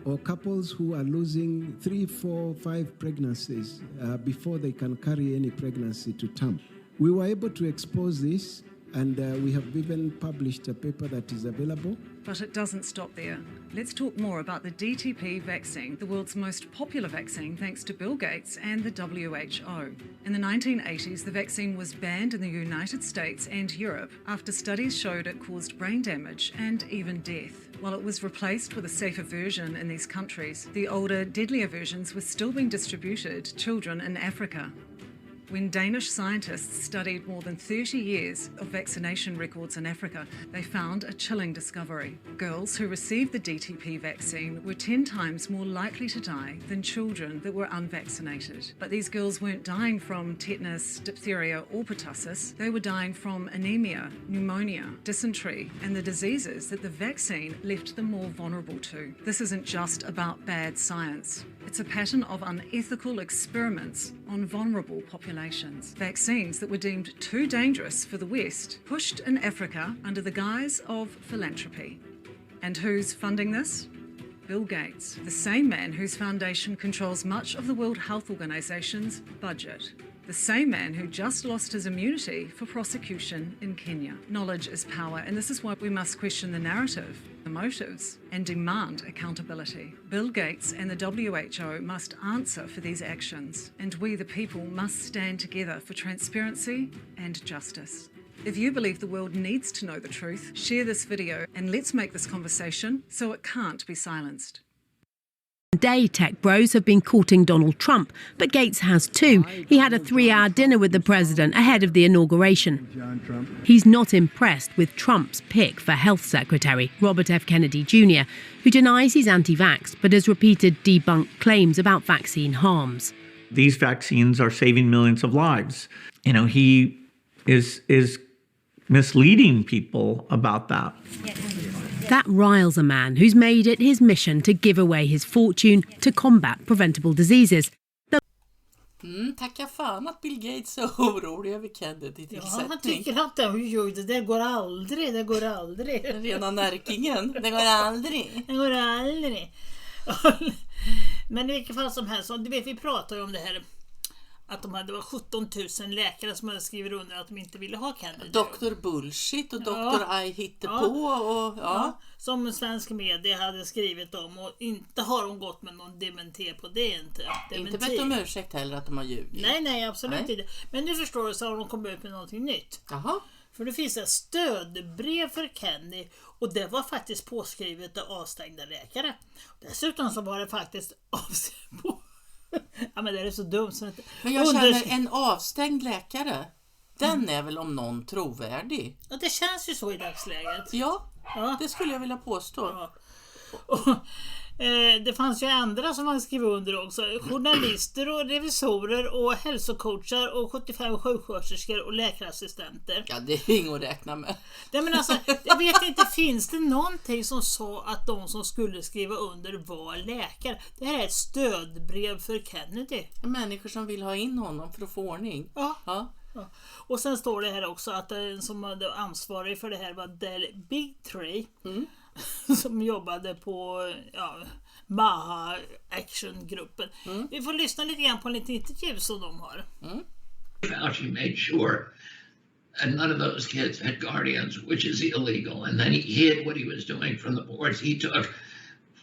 or couples who are losing 3, 4, 5 pregnancies before they can carry any pregnancy to term. We were able to expose this, and we have even published a paper that is available. But it doesn't stop there. Let's talk more about the DTP vaccine, the world's most popular vaccine thanks to Bill Gates and the WHO. In the 1980s, the vaccine was banned in the United States and Europe after studies showed it caused brain damage and even death. While it was replaced with a safer version in these countries, the older, deadlier versions were still being distributed to children in Africa. When Danish scientists studied more than 30 years of vaccination records in Africa, they found a chilling discovery. Girls who received the DTP vaccine were 10 times more likely to die than children that were unvaccinated. But these girls weren't dying from tetanus, diphtheria or pertussis. They were dying from anemia, pneumonia, dysentery and the diseases that the vaccine left them more vulnerable to. This isn't just about bad science. It's a pattern of unethical experiments on vulnerable populations. Vaccines that were deemed too dangerous for the West, pushed in Africa under the guise of philanthropy. And who's funding this? Bill Gates, the same man whose foundation controls much of the World Health Organization's budget. The same man who just lost his immunity for prosecution in Kenya. Knowledge is power, and this is why we must question the narrative, the motives, and demand accountability. Bill Gates and the WHO must answer for these actions, and we, the people, must stand together for transparency and justice. If you believe the world needs to know the truth, share this video and let's make this conversation so it can't be silenced. Day tech bros have been courting Donald Trump, but Gates has too. He had a 3-hour dinner with the president ahead of the inauguration. He's not impressed with Trump's pick for health secretary, Robert F. Kennedy Jr., who denies he's anti-vax but has repeated debunked claims about vaccine harms. These vaccines are saving millions of lives. You know, he is misleading people about that. That riles a man who's made it his mission to give away his fortune to combat preventable diseases. Tacka fan att Bill Gates är orolig över Kennedy-tillsättning. Ja, han tycker att det går aldrig. Den rena närkingen, det går aldrig. Det går aldrig. Men i vilket fall som helst, du vet, vi pratar ju om det här att det var 17 000 läkare som hade skrivit under att de inte ville ha Kennedy. Dr. Bullshit och Dr. I hittepå och som svensk media hade skrivit om, och inte har de gått med någon dementi på det inte. Inte bett om ursäkt heller att de har ljugit. Nej, absolut inte. Men nu förstår du, så har de kommit ut med någonting nytt. Jaha. För det finns ett stödbrev för Kennedy, och det var faktiskt påskrivet av avstängda läkare. Dessutom så var det faktiskt ja, men det är så dumt. Så men jag känner en avstängd läkare. Den är väl om någon trovärdig. Ja, det känns ju så i dagsläget. Ja. Det skulle jag vilja påstå. Ja. Och, det fanns ju andra som man skrev under också. Journalister och revisorer och hälsocoachar och 75 sjuksköterskor och läkarassistenter. Ja, det är inget att räkna med. Nej, men alltså, jag vet inte, finns det någonting som sa att de som skulle skriva under var läkare? Det här är ett stödbrev för Kennedy. Människor som vill ha in honom för att få ordning. Ja. Och sen står det här också att den som var ansvarig för det här var Del Bigtree. Som jobbade på Maha Action-gruppen. Vi får lyssna lite grann på en liten intervju som de har. Fauci made sure that none of those kids had guardians, which is illegal, and then he hid what he was doing from the boards. He took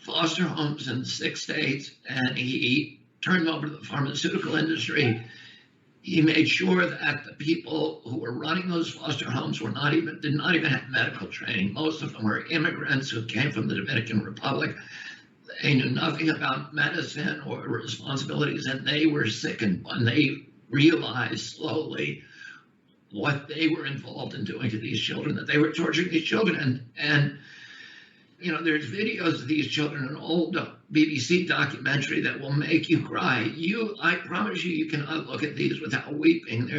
foster homes in 6 states and he turned them over to the pharmaceutical industry. He made sure that the people who were running those foster homes did not even have medical training. Most of them were immigrants who came from the Dominican Republic. They knew nothing about medicine or responsibilities, and they were sickened when they realized slowly what they were involved in doing to these children, that they were torturing these children. And you know, there's videos of these children, an old BBC documentary that will make you cry. I promise you cannot look at these without weeping.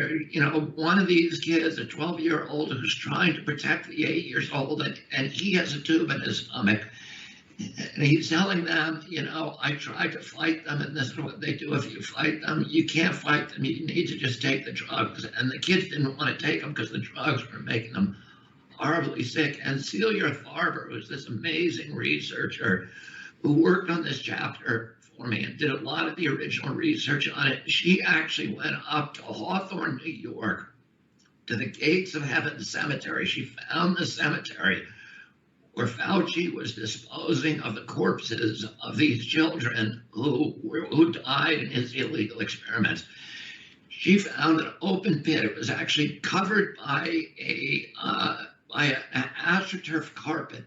One of these kids, a 12-year-old who's trying to protect the 8-year-old, and he has a tube in his stomach. And he's telling them, I tried to fight them, and this is what they do if you fight them. You can't fight them. You need to just take the drugs. And the kids didn't want to take them because the drugs were making them horribly sick. And Celia Farber, who's this amazing researcher who worked on this chapter for me and did a lot of the original research on it, she actually went up to Hawthorne, New York, to the Gates of Heaven Cemetery. She found the cemetery where Fauci was disposing of the corpses of these children who died in his illegal experiments. She found an open pit. It was actually covered by an AstroTurf carpet.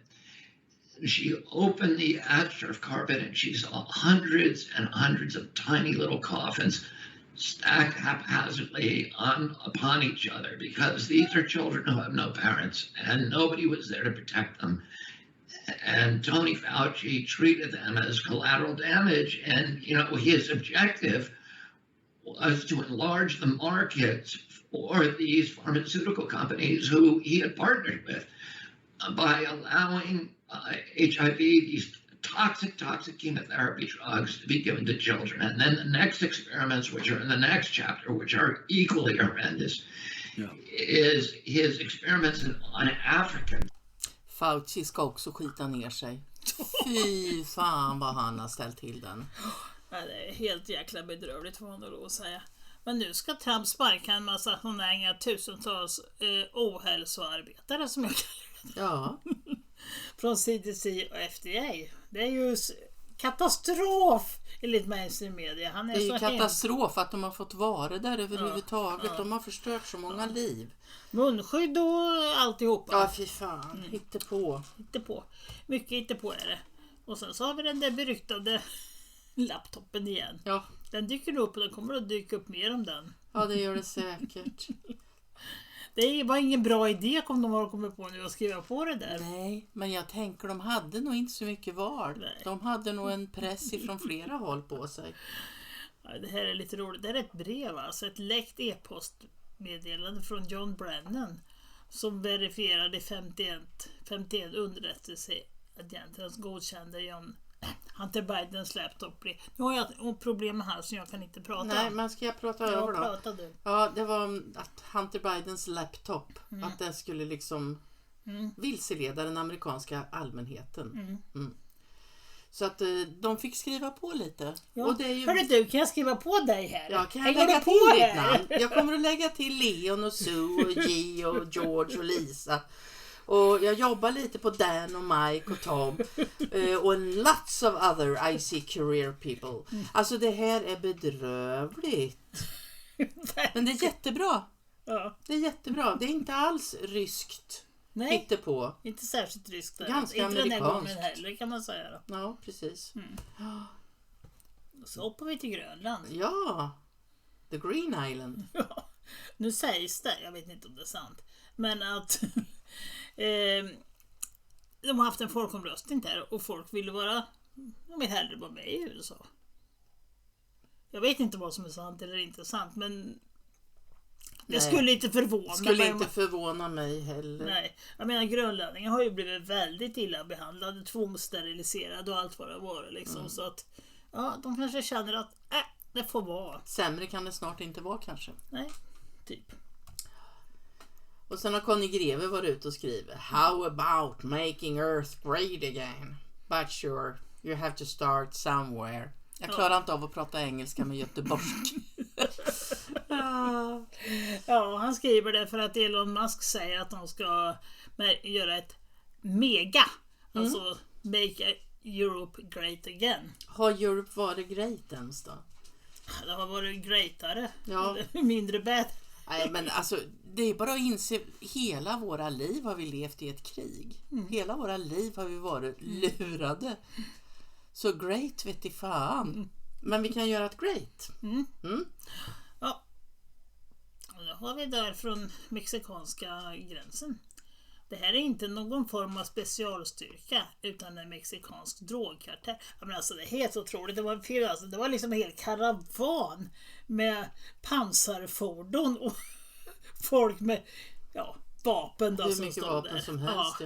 She opened the AstroTurf carpet and she saw hundreds and hundreds of tiny little coffins. stacked haphazardly upon each other, because these are children who have no parents and nobody was there to protect them. And Tony Fauci treated them as collateral damage. And, his objective was to enlarge the markets for these pharmaceutical companies who he had partnered with by allowing HIV, these toxic chemotherapy drugs, to be given to children. And then the next experiments, which are in the next chapter, which are equally horrendous, is his experiments on African. Fauci ska också skita ner sig. Fy fan vad han har ställt till den. Ja, det är helt jäkla bedrövligt, får man då säga. Men nu ska Trump sparka en massa tusentals ohälsoarbetare, som jag kallar det. Ja. Från CDC och FDA. Det är ju katastrof enligt mainstream media. Det är ju katastrof att de har fått vara där överhuvudtaget. Ja. De har förstört så många liv. Munskydd och alltihopa. Ja, fy fan. Hittepå. Mycket hittepå är det. Och sen så har vi den där beryktade laptopen igen. Ja. Den dyker upp och den kommer att dyka upp mer om den. Ja, det gör det säkert. Det var ingen bra idé om de har kommit på nu att skriva på det där. Nej, men jag tänker de hade nog inte så mycket val. Nej. De hade nog en press ifrån flera håll på sig. Ja, det här är lite roligt. Det är ett brev, alltså ett läckt e-postmeddelande från John Brennan som verifierade 51 underrättelseagenter som godkände Hunter Bidens laptop. Nu har jag problem med halsen, jag kan inte prata. Nej, men ska jag prata över då? Ja, det var att Hunter Bidens laptop, att den skulle liksom vilseleda den amerikanska allmänheten. Så att de fick skriva på lite. Ja. Och det är ju... Hörru du, kan jag skriva på dig här? Ja, kan jag lägga till ditt namn? Jag kommer att lägga till Leon och Sue och G och George och Lisa. Och jag jobbar lite på Dan och Mike och Tom och lots of other IC career people. Alltså det här är bedrövligt. Men det är jättebra. Ja. Det är jättebra. Det är inte alls ryskt. Nej, hittepå. Inte särskilt ryskt. Ganska inte amerikanskt. Den här gången heller, kan man säga då. Ja, precis. Så hoppar vi till Grönland. Ja, the Green Island. Ja. Nu sägs det, jag vet inte om det är sant, men att de har haft en folkomröstning där och folk vill hellre vara med i USA. Jag vet inte vad som är sant eller inte sant, men det skulle inte förvåna mig heller. Nej, jag menar grönlänningar har ju blivit väldigt illa behandlade, tvångssteriliserade och allt vad det var liksom, så att de kanske känner att det får vara. Sämre kan det snart inte vara kanske. Nej, typ. Och sen har Conny Greve varit ute och skrivit: How about making Earth great again? But sure, you have to start somewhere. Jag klarar inte av att prata engelska med göteborgsk. Ja, han skriver det för att Elon Musk säger att de ska göra ett mega, alltså make Europe great again. Har Europe varit great ens då? Det har varit greatare. Ja. Mindre bad. Nej, men alltså det är bara att inse, hela våra liv har vi levt i ett krig. Hela våra liv har vi varit lurade. Så great vet i fan. Men vi kan göra ett great. Ja. Och då har vi där från mexikanska gränsen. Det här är inte någon form av specialstyrka utan en mexikansk drogkartell. Men alltså det är helt otroligt. Det var liksom en hel karavan med pansarfordon och folk med vapen. Hur mycket vapen där som helst,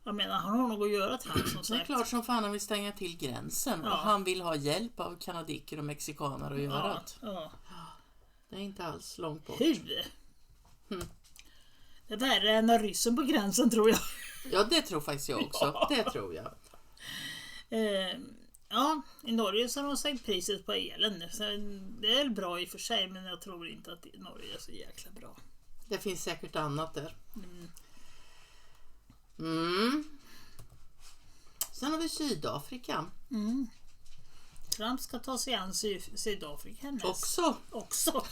Jag menar, han har nog att göra till han som sagt. Det är klart som fan han vill stänga till gränsen. Och han vill ha hjälp av kanadiker och mexikaner att göra det. Det är inte alls långt bort. Hur? Det är värre än när ryssen på gränsen, tror jag. Ja, det tror faktiskt jag också. Det tror jag. I Norge så har de sänkt priset på elen. Så det är bra i och för sig, men jag tror inte att Norge är så jäkla bra. Det finns säkert annat där. Sen har vi Sydafrika. Trump ska ta sig an Sydafrika näst. Också.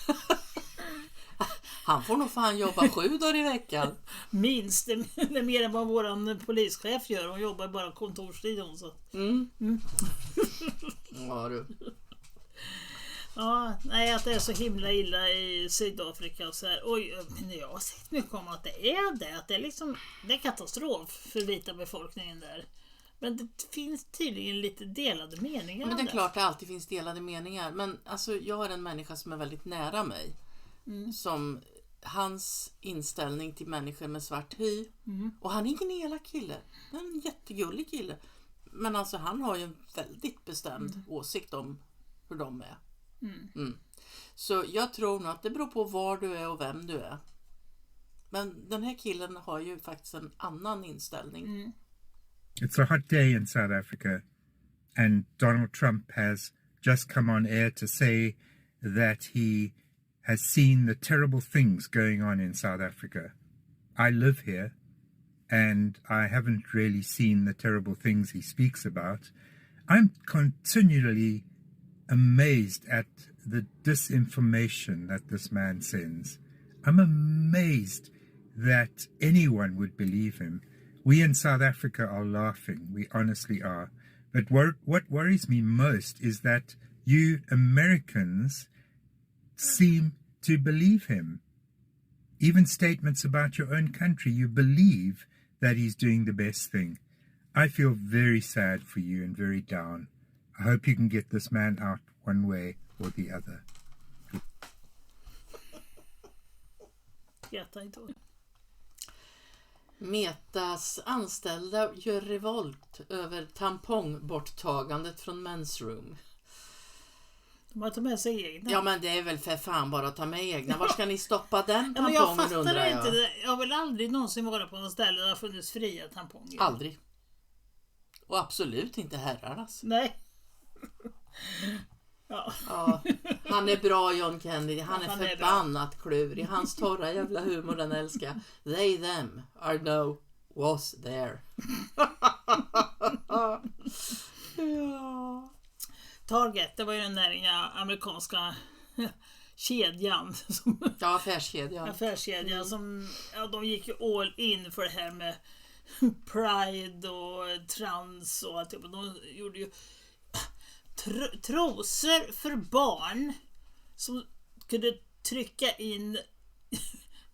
Han får nog fan jobba 7 dagar i veckan. Minst. Det är mer än vad våran polischef gör. Hon jobbar bara kontorstid. Så. Ja, du. Ja, nej, att det är så himla illa i Sydafrika och så här. Oj, men jag har sett mycket om att det är det. Att det är liksom, det är katastrof för vita befolkningen där. Men det finns tydligen lite delade meningar. Men det är klart det alltid finns delade meningar. Men alltså, jag har en människa som är väldigt nära mig. Som hans inställning till människor med svart hy. Och han är ingen elak kille. Han är en jättegullig kille. Men alltså han har ju en väldigt bestämd åsikt om hur de är. Så jag tror nog att det beror på var du är och vem du är. Men den här killen har ju faktiskt en annan inställning. It's a hot day in South Africa, and Donald Trump has just come on air to say that he has seen the terrible things going on in South Africa. I live here, and I haven't really seen the terrible things he speaks about. I'm continually amazed at the disinformation that this man sends. I'm amazed that anyone would believe him. We in South Africa are laughing. We honestly are. But what worries me most is that you Americans seem to believe him. Even statements about your own country, you believe that he's doing the best thing. I feel very sad for you and very down. I hope you can get this man out one way or the other. Metas anställda gör revolt över tampongborttagandet från Men's Room. De har tagit med sig egna. Ja, men det är väl för fan bara att ta med egna. Var ska ni stoppa den tampongen, jag fattar undrar jag. Inte det. Jag har väl aldrig någonsin varit på något ställe där det har funnits fria tamponger. Aldrig. Och absolut inte herrarnas. Nej. Ja, han är bra, John Kennedy. Han är förbannat klurig. Hans torra jävla humor, den älskar. They, them, are no, was there. Ja. Target, det var ju den där amerikanska kedjan. Ja, affärskedjan. Affärskedjan som, ja, de gick ju all in för det här med pride och trans och allt. De gjorde ju trosor för barn som kunde trycka in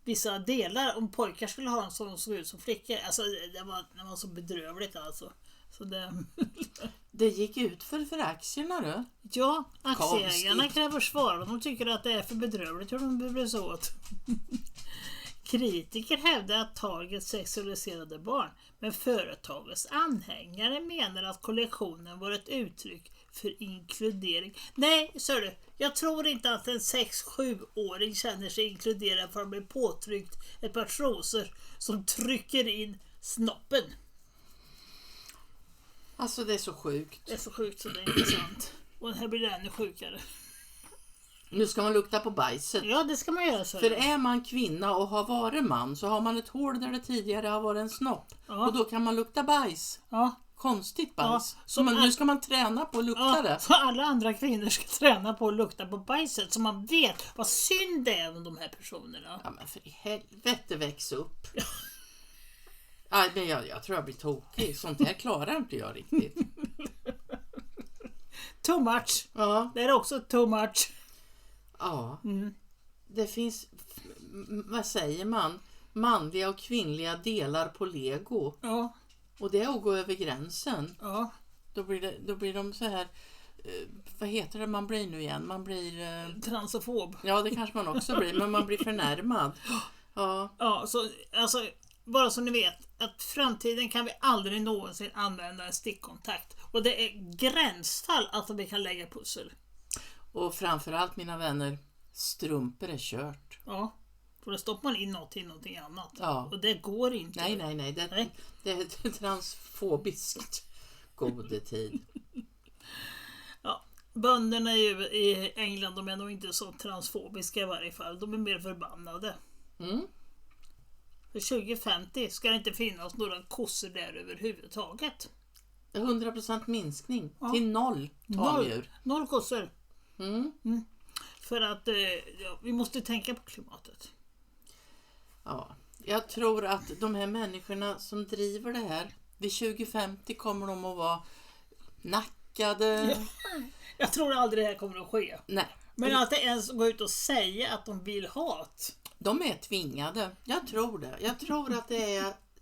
vissa delar om pojkar skulle ha en sån som såg ut som flickor. Alltså det var så bedrövligt alltså. Så det gick ut för aktierna då? Ja, aktieägarna kräver svar. De tycker att det är för bedrövligt hur de blir så åt. Kritiker hävdar att Target sexualiserade barn, men företagets anhängare menar att kollektionen var ett uttryck för inkludering. Nej, så du, jag tror inte att en 6-7-åring känner sig inkluderad för att bli påtryckt ett par trosor som trycker in snoppen. Alltså det är så sjukt. Det är så sjukt så det är intressant. Och här blir det ännu sjukare. Nu ska man lukta på bajset. Ja, det ska man göra så. För är man kvinna och har varit man så har man ett hål där det tidigare har varit en snopp. Ja. Och då kan man lukta bajs. Ja. Konstigt bajs. Ja. Så nu ska man träna på att lukta det. Så alla andra kvinnor ska träna på att lukta på bajset så man vet vad synd det är om de här personerna. Ja, men för i helvete väx upp. Ja. Nej, men jag tror jag blir tokig. Sånt här klarar inte jag riktigt. Too much. Ja. Det är också too much. Ja. Det finns, vad säger man? Manliga och kvinnliga delar på Lego. Ja. Och det är att gå över gränsen. Ja. Då blir de så här, vad heter det man blir nu igen? Man blir... transofob. Ja, det kanske man också blir, men man blir förnärmad. Ja. Ja, så alltså bara så ni vet att framtiden kan vi aldrig någonsin använda en stickkontakt. Och det är gränsfall att vi kan lägga pussel. Och framförallt mina vänner, strumpor är kört. Ja, för då stoppar man in något till någonting annat. Ja. Och det går inte. Nej. Det är transfobiskt. Gode tid. Ja, bönderna i England, de är nog inte så transfobiska i varje fall. De är mer förbannade. För 2050 ska det inte finnas några kossor där överhuvudtaget. 100% minskning till 0 tamdjur. 0 kossor. För att vi måste tänka på klimatet. Ja, jag tror att de här människorna som driver det här vid 2050 kommer de att vara nackade. Jag tror aldrig det här kommer att ske. Nej. Men att det ens gå ut och säga att de vill hat. De är tvingade. Jag tror det. Jag tror att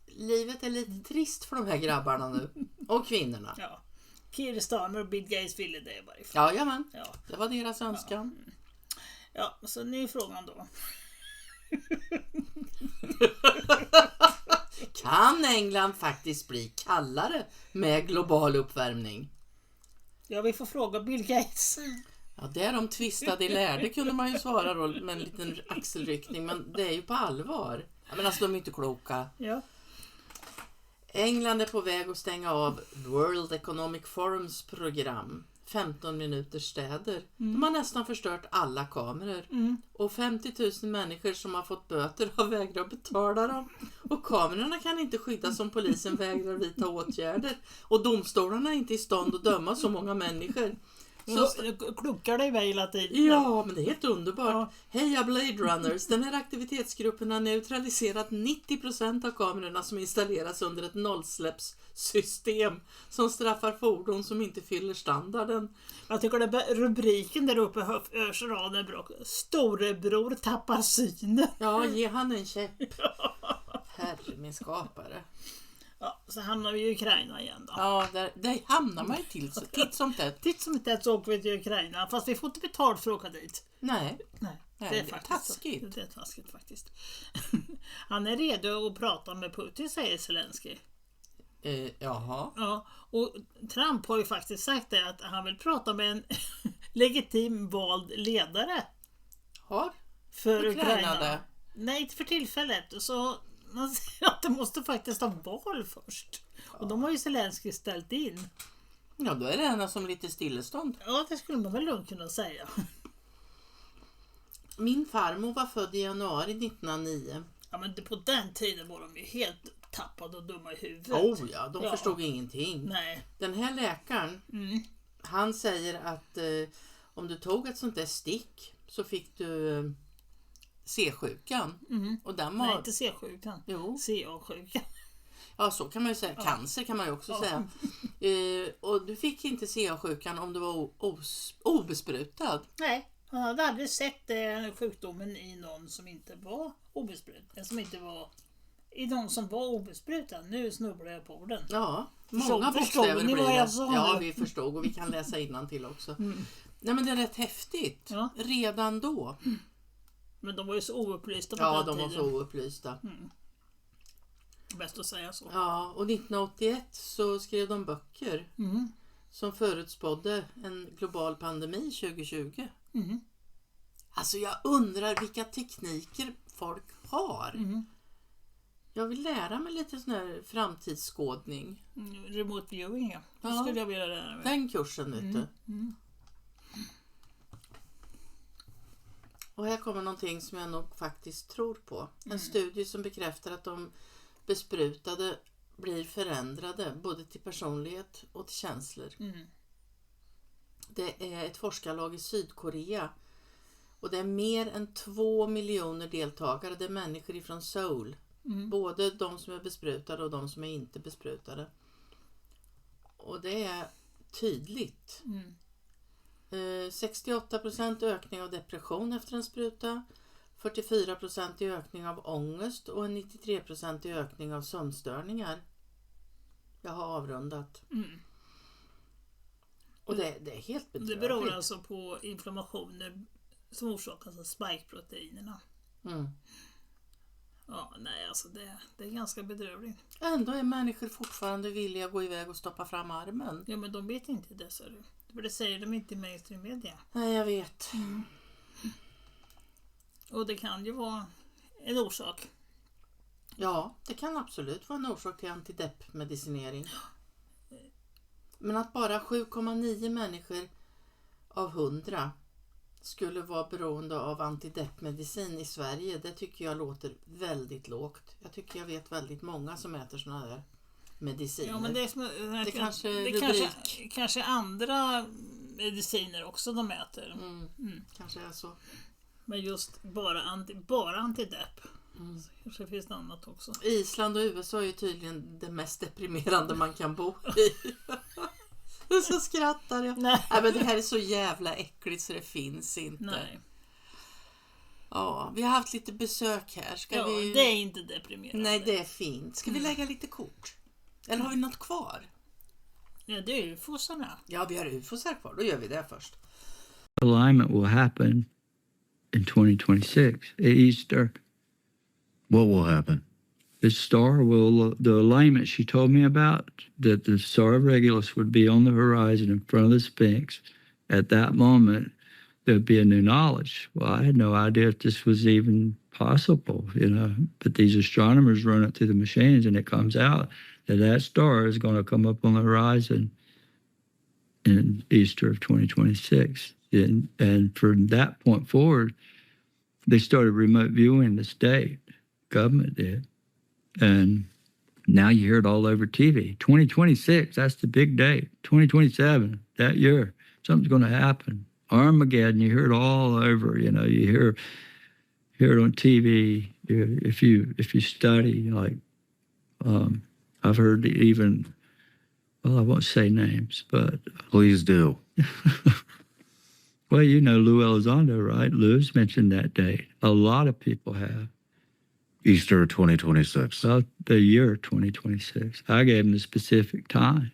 livet är lite trist för de här grabbarna nu. Och kvinnorna. Ja. Keir Starmer och Bill Gates ville det varifrån. Jajamän. Ja. Det var deras önskan. Ja, så nu är frågan då. Kan England faktiskt bli kallare med global uppvärmning? Ja, vi får fråga Bill Gates. Ja, det är de tvistade i lärde kunde man ju svara då med en liten axelryckning. Men det är ju på allvar. Ja, men alltså de är inte kloka. Ja. England är på väg att stänga av World Economic Forums program. 15 minuters städer. De har nästan förstört alla kameror. Och 50 000 människor som har fått böter har vägrat betala dem. Och kamerorna kan inte skyddas om polisen vägrar vidta åtgärder. Och domstolarna är inte i stånd att döma så många människor. Så kluckar det iväg hela tiden. Ja, men det är helt underbart. Ja. Heja Blade Runners. Den här aktivitetsgruppen har neutraliserat 90% av kamerorna som installeras under ett nollsläppssystem som straffar fordon som inte fyller standarden. Jag tycker det rubriken där uppe hörs raden bra. Storebror tappar synen. Ja, ge han en käpp. Herre min skapare. Ja, så hamnar vi i Ukraina igen då. Ja, där hamnar man ju titt som tätt. Titt som tätt så åker vi till Ukraina. Fast vi får inte betalt för att åka dit. Nej. Det är faktiskt taskigt. Det är taskigt faktiskt. Han är redo att prata med Putin, säger Zelensky. Jaha. Ja, och Trump har ju faktiskt sagt det att han vill prata med en legitim vald ledare. Har? För Ukraina. Nej, inte för tillfället. Så man säger att det måste faktiskt ha val först. Ja. Och de har ju Zelensky ställt in. Ja, då är det ena som lite stillestånd. Ja, det skulle man väl lugnt kunna säga. Min farmor var född i januari 1909. Ja, men på den tiden var de ju helt tappade och dumma i huvudet. Oh ja, de förstod ingenting. Nej. Den här läkaren, han säger att om du tog ett sånt där stick så fick du C-sjukan. Och den var... Nej, inte C-sjukan. Jo. CA-sjukan. Ja, så kan man ju säga. Ja. Cancer kan man ju också säga. Och du fick inte CA-sjukan om du var obesprutad. Nej, han hade aldrig sett sjukdomen i någon som inte var obesprutad. Som inte var... I de som var obesprutad. Nu snubblar jag på den. Ja, många bokstäver blir det. Ja, vi förstod och vi kan läsa innantill också. Nej, men det är rätt häftigt. Ja. Redan då. Men de var ju så oupplysta på den tiden. Ja, de var så oupplysta. Bäst att säga så. Ja, och 1981 så skrev de böcker som förutspådde en global pandemi 2020. Alltså jag undrar vilka tekniker folk har. Jag vill lära mig lite sån här framtidsskådning. Remote viewing, ja. Det skulle jag vilja lära mig. Den kursen, vet du. Och här kommer någonting som jag nog faktiskt tror på. En studie som bekräftar att de besprutade blir förändrade både till personlighet och till känslor. Det är ett forskarlag i Sydkorea. Och det är mer än 2 miljoner deltagare. Det är människor ifrån Seoul. Både de som är besprutade och de som är inte besprutade. Och det är tydligt. 68% ökning av depression efter en spruta. 44% i ökning av ångest och en 93% i ökning av sömnstörningar. Jag har avrundat. Och det är helt bedrövligt. Det beror alltså på inflammationer som orsakas av spike-proteinerna. Ja, nej, alltså det är ganska bedrövligt. Ändå är människor fortfarande villiga att gå iväg och stoppa fram armen. Ja, men de vet inte det, så för det säger de inte i mainstream media. Nej, jag vet. Och det kan ju vara en orsak. Ja, det kan absolut vara en orsak till antidepp-medicinering. Men att bara 7,9 människor av 100 skulle vara beroende av antideppmedicin i Sverige, det tycker jag låter väldigt lågt. Jag tycker jag vet väldigt många som äter såna här mediciner. Ja, men det kanske andra mediciner också de äter. Kanske är så. Men just bara antidepp. Så kanske finns det annat också. Island och USA är ju tydligen det mest deprimerande man kan bo i. Och så skrattar jag. Nej, men det här är så jävla äckligt så det finns inte. Nej. Ja, vi har haft lite besök här. Ska vi... det är inte deprimerande. Nej, det är fint. Ska vi lägga lite kort? Eller har vi något kvar? Ja, det är ufosarna. Ja, vi har ufosar kvar. Då gör vi det först. Alignment will happen in 2026 at Easter. What will happen? The star will, the alignment she told me about, that the star of Regulus would be on the horizon in front of the Sphinx. At that moment, there'd be a new knowledge. Well, I had no idea if this was even possible, you know, but these astronomers run it through the machines and it comes out that star is going to come up on the horizon in Easter of 2026. And from that point forward, they started remote viewing the state. Government did. And now you hear it all over TV. 2026, that's the big date. 2027, that year, something's going to happen. Armageddon, you hear it all over. You know, you hear it on TV. If you study, like I've heard even, well, I won't say names, but please do. Well, you know Lou Elizondo, right? Lou's mentioned that date. A lot of people have. Easter 2026. Well, the year 2026. I gave him the specific time.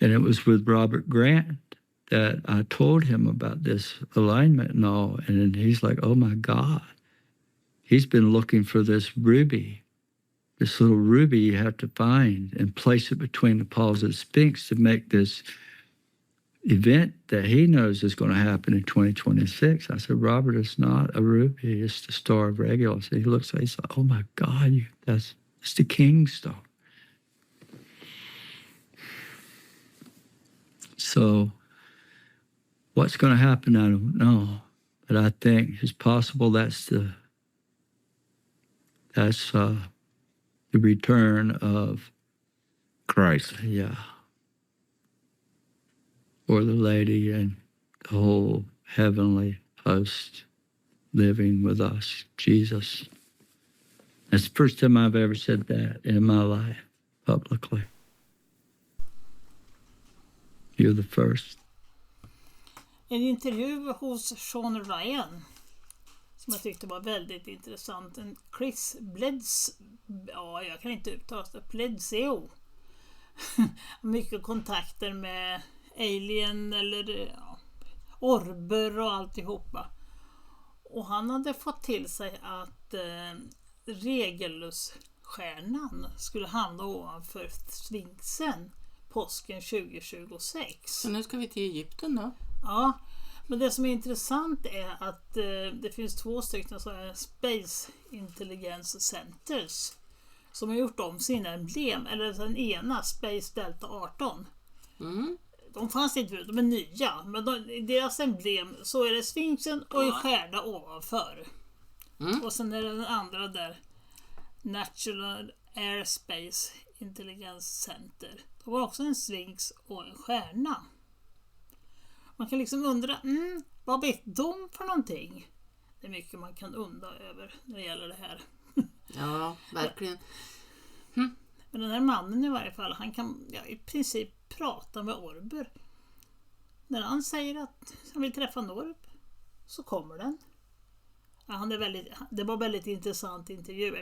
And it was with Robert Grant that I told him about this alignment and all. And then he's like, oh my God. He's been looking for this ruby, this little ruby you have to find and place it between the paws of the Sphinx to make this event that he knows is going to happen in 2026. I said, Robert, it's not a ruby, it's the star of Regulus. He looks at it, he's like, oh my God, it's the King star. So what's going to happen, I don't know. But I think it's possible that's the return of Christ. Yeah. Or the lady and the whole heavenly host living with us, Jesus. That's the first time I've ever said that in my life publicly. You're the first. En intervju hos Sean Ryan som jag tyckte var väldigt intressant. En Chris jag kan inte uttala det. Bledsoe. Mycket kontakter med alien eller orber och alltihopa. Och han hade fått till sig att Regulus-stjärnan skulle hamna ovanför Sphinxen påsken 2026. Så nu ska vi till Egypten då? Ja, men det som är intressant är att det finns 2 stycken så här Space Intelligence Centers som har gjort om sina emblem, eller den ena Space Delta 18. De fanns inte förut, de är nya, men i deras emblem så är det Sphinxen och en stjärna ovanför. Och sen är det den andra där, Natural Airspace Intelligence Center. Det var också en Sphinx och en stjärna. Man kan liksom undra, vad vet de för någonting? Det är mycket man kan undra över när det gäller det här. Ja, verkligen. Men den här mannen i varje fall, han kan i princip prata med orber. När han säger att han vill träffa en orb så kommer den. Ja, det var väldigt intressant intervju.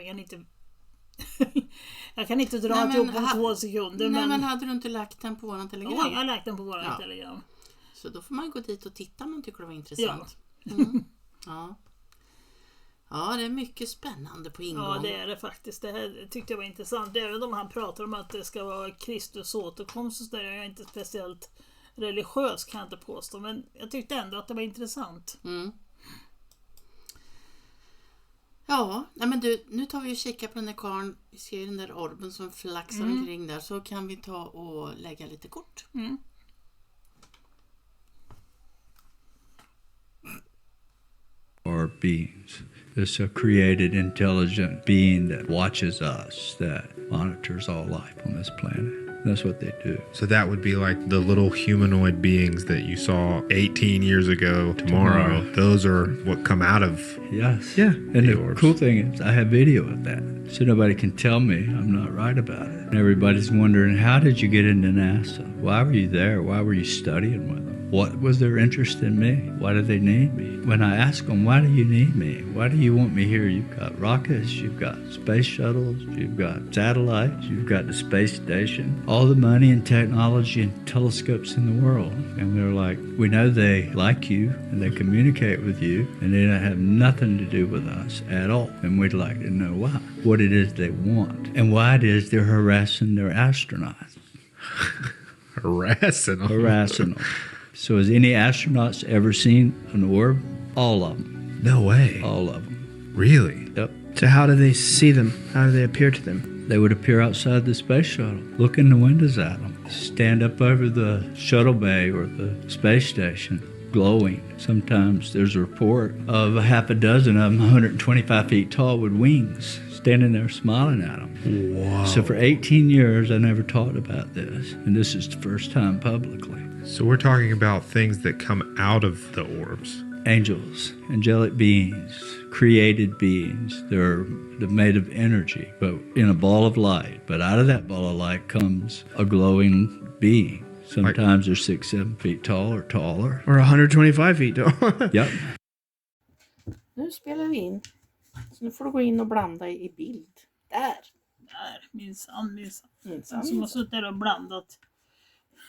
Jag kan inte dra det upp på 2 sekunder. Men hade du inte lagt den på våran telegram? Ja, jag har lagt den på våran telegram. Så då får man gå dit och titta om man tycker det var intressant. Ja, det är mycket spännande på ingång. Ja, det är det faktiskt. Det här tyckte jag var intressant. Även om han pratar om att det ska vara Kristus återkomst och så där. Jag är inte speciellt religiös, kan jag inte påstå. Men jag tyckte ändå att det var intressant. Ja, men du, nu tar vi och kikar på den där karln. Vi ser den där orben som flaxar omkring där. Så kan vi ta och lägga lite kort. Are beings. This created intelligent being that watches us, that monitors all life on this planet. That's what they do. So that would be like the little humanoid beings that you saw 18 years ago tomorrow. Those are what come out of Yes. Yeah. And the cool thing is I have video of that. So nobody can tell me I'm not right about it. And everybody's wondering, how did you get into NASA? Why were you there? Why were you studying with them? What was their interest in me? Why did they need me? When I ask them, why do you need me? Why do you want me here? You've got rockets, you've got space shuttles, you've got satellites, you've got the space station, all the money and technology and telescopes in the world. And they're like, we know they like you and they communicate with you and they don't have nothing to do with us at all. And we'd like to know why, what it is they want, and why it is they're harassing their astronauts. Harassing them? Harassing them. So has any astronauts ever seen an orb? All of them. No way. All of them. Really? Yep. So how do they see them? How do they appear to them? They would appear outside the space shuttle, look in the windows at them, stand up over the shuttle bay or the space station, glowing. Sometimes there's a report of a half a dozen of them, 125 feet tall with wings, standing there smiling at them. Wow. So for 18 years, I never talked about this, and this is the first time publicly. So we're talking about things that come out of the orbs. Angels, angelic beings, created beings. They're made of energy, but in a ball of light. But out of that ball of light comes a glowing being. Sometimes they're 6-7 feet tall or taller. Or 125 feet tall. Yep. Nu spelar vi in. Så nu får du gå in och blanda i bild. Där. Minsann. Som har suttit där och blandat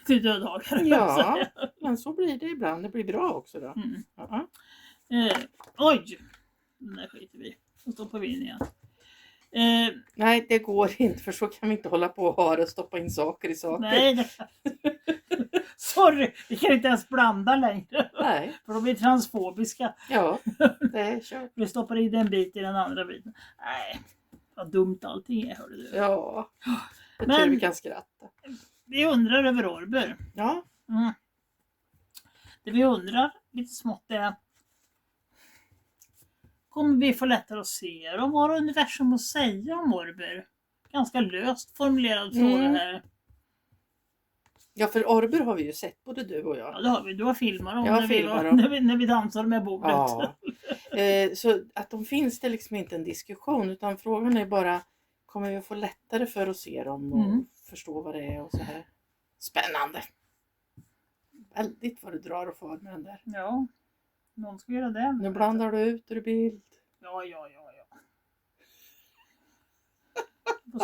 till döddagar. Ja, men så blir det ibland. Det blir bra också då. Oj! Den där skiter vi. Så stoppar vi in igen. Nej, det går inte, för så kan vi inte hålla på och ha det och stoppa in saker i saker. Nej, sorry, vi kan inte ens blanda längre. Nej. För då blir vi transfobiska. Ja, det är kört. Vi stoppar in en bit i den andra biten. Nej, vad dumt allting är, hörde du. Ja, jag Men tror vi kan skratta. Vi undrar över Orber. Ja. Det vi undrar lite smått är: kommer vi få lättare att se dem? Vad har universum att säga om Orber? Ganska löst formulerad fråga här. Ja, för Orber har vi ju sett, både du och jag. Ja, det har vi. Du har filmat dem, när vi dansade med bordet. Ja. Så att de finns, det liksom inte en diskussion, utan frågan är bara, kommer vi få lättare för att se dem och förstå vad det är och så här. Spännande. Väldigt vad du drar och för med den där. Ja, någon ska göra det. Nu blandar du ut ur bild. Ja.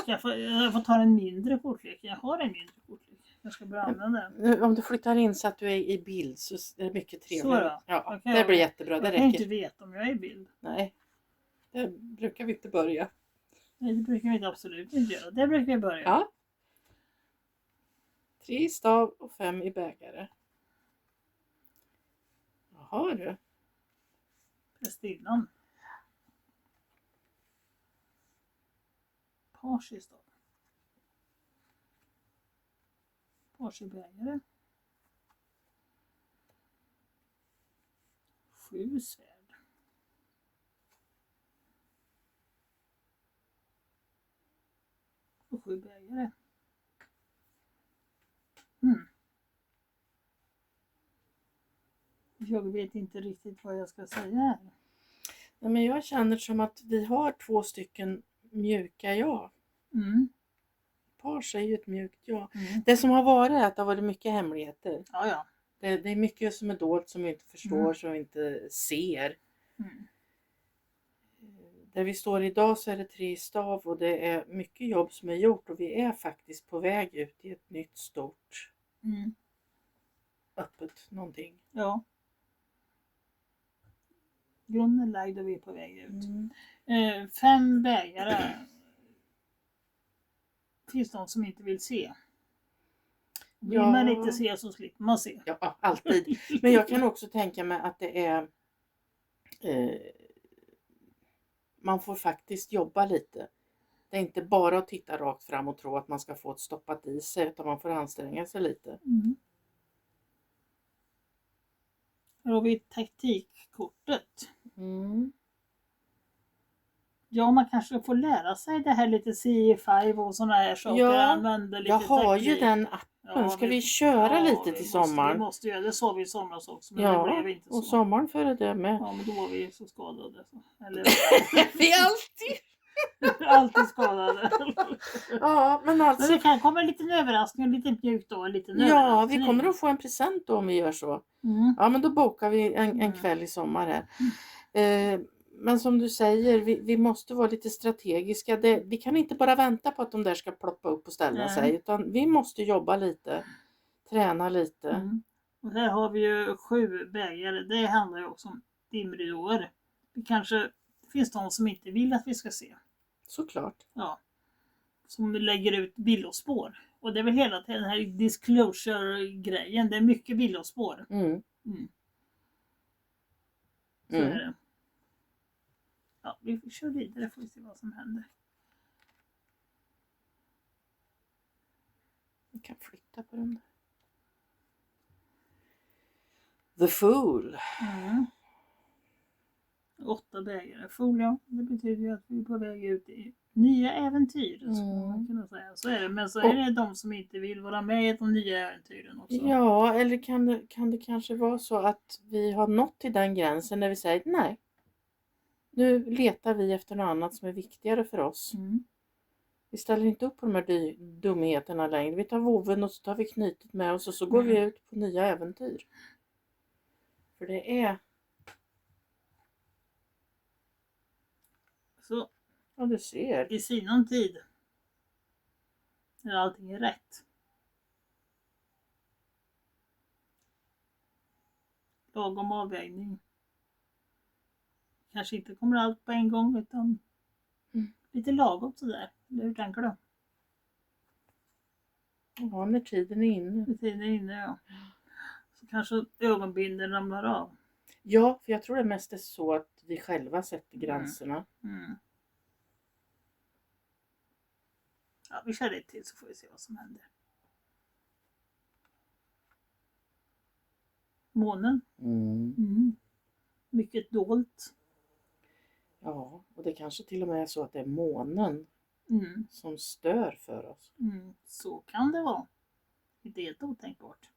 Jag får ta en mindre kortlek. Jag har en mindre kortlek. Jag ska börja använda den. Om du flyttar in så att du är i bild så är det mycket trevligare. Så då? Ja, Okay, det blir jättebra. Det jag kan inte veta om jag är i bild. Nej, det brukar vi inte börja. Nej, det brukar vi inte, absolut inte göra. Det brukar vi börja. Ja. 3 i stav och 5 i bägare. Jaha du. Prästinnan. Page i stav. Page i bägare. 7 svärd. Och 7 bägare. Jag vet inte riktigt vad jag ska säga här. Nej, men jag känner som att vi har 2 stycken mjuka ja. Page är ju ett mjukt ja. Det som har varit är att det har varit mycket hemligheter. Ja. Det är mycket som är dolt, som vi inte förstår, som vi inte ser. Där vi står idag så är det 3 i stav och det är mycket jobb som är gjort och vi är faktiskt på väg ut i ett nytt stort öppet någonting. Ja. Grunden lagd och vi är på väg ut. 5 bägare. Finns de som inte vill se. Vill man inte se så slipper man se. Ja, alltid. Men jag kan också tänka mig att det är man får faktiskt jobba lite. Det är inte bara att titta rakt fram och tro att man ska få ett stoppat i sig, utan man får anstränga sig lite. Här har vi taktikkortet. Ja, man kanske får lära sig det här lite CE5 och sådana här saker. Ja, Använda lite jag har ju teknik. den appen. Ja, Ska vi köra lite till sommaren? Vi måste göra det. Så vi i somras också, men det Ja, blev inte så. och sommaren före det med. Ja, men då var vi så skadade. Så. Eller... Vi är alltid... alltid skadade. Ja, men alltså... Men det kan komma en liten överraskning, lite mjukt då, en liten Ja, överraskning. vi kommer att få en present då om vi gör så. Mm. Ja, men då bokar vi en kväll i sommar här. Men som du säger, vi måste vara lite strategiska. Vi kan inte bara vänta på att de där ska ploppa upp och ställa sig. Utan vi måste jobba lite, träna lite. Mm. Och här har vi ju 7 bägare. Det handlar ju också om dimridåer. Det finns de som inte vill att vi ska se. Såklart. Ja. Som lägger ut villospår. Och det är väl hela den här disclosure-grejen. Det är mycket villospår. Så är det. Ja, vi kör vidare, får vi se vad som händer. Vi kan flytta på dem. The Fool. 8 bägare. Fool, ja. Det betyder ju att vi är på väg ut i nya äventyr. Så man kunna säga. Så är det. Men så är det de som inte vill vara med i de nya äventyren också. Ja, eller kan det kanske vara så att vi har nått till den gränsen när vi säger nej. Nu letar vi efter något annat som är viktigare för oss. Vi ställer inte upp på de här dumheterna längre. Vi tar voven och så tar vi knytet med oss och så går vi ut på nya äventyr. För det är... Så. Ja, du ser. I sinom tid. När allting är rätt. Lagom avvägning. Kanske inte kommer allt på en gång utan lite lagom sådär. Eller hur tänker du? Ja, när tiden är inne. När tiden är inne, ja. Så kanske ögonbindeln ramlar av. Ja, för jag tror det mest är så att vi själva sätter gränserna. Ja, vi kör det till så får vi se vad som händer. Månen. Mycket dolt. Ja, och det kanske till och med är så att det är månen som stör för oss. Så kan det vara. Det är helt otänkbart.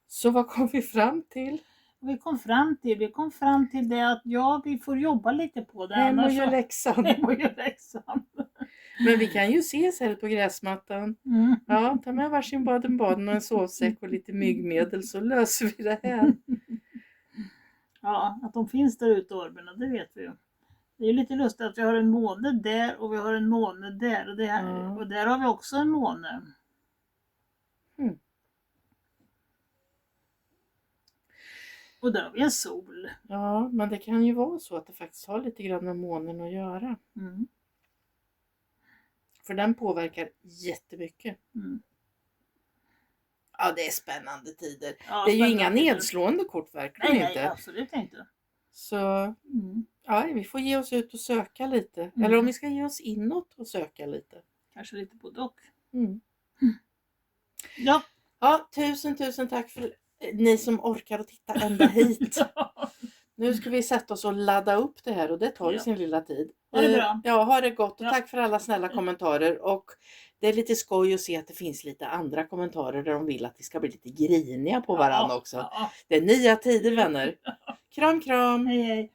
Så vad kom vi fram till? Vi kom fram till det att vi får jobba lite på det. Hem och gör läxan. Men vi kan ju ses här på gräsmattan. Ja, ta med varsin baden och en sovsäck och lite myggmedel så löser vi det här. Ja, att de finns där ute, orberna, det vet vi ju. Det är ju lite lustigt att vi har en måne där och vi har en måne där. Och där har vi också en måne. Och där har vi en sol. Ja, men det kan ju vara så att det faktiskt har lite grann med månen att göra. För den påverkar jättemycket. Ja, det är spännande tider. Ja, det är ju inga nedslående kort, verkligen inte. Nej, absolut inte. Så ja, vi får ge oss ut och söka lite. Eller om vi ska ge oss inåt och söka lite. Kanske lite både och. Ja, tusen tack för ni som orkar att titta ända hit. Nu ska vi sätta oss och ladda upp det här och det tar ju sin lilla tid. Ha det bra. Ja, ha det gott och tack för alla snälla kommentarer. Och det är lite skoj att se att det finns lite andra kommentarer där de vill att vi ska bli lite griniga på varandra också. Det är nya tider, vänner. Kram, kram. Hej, hej.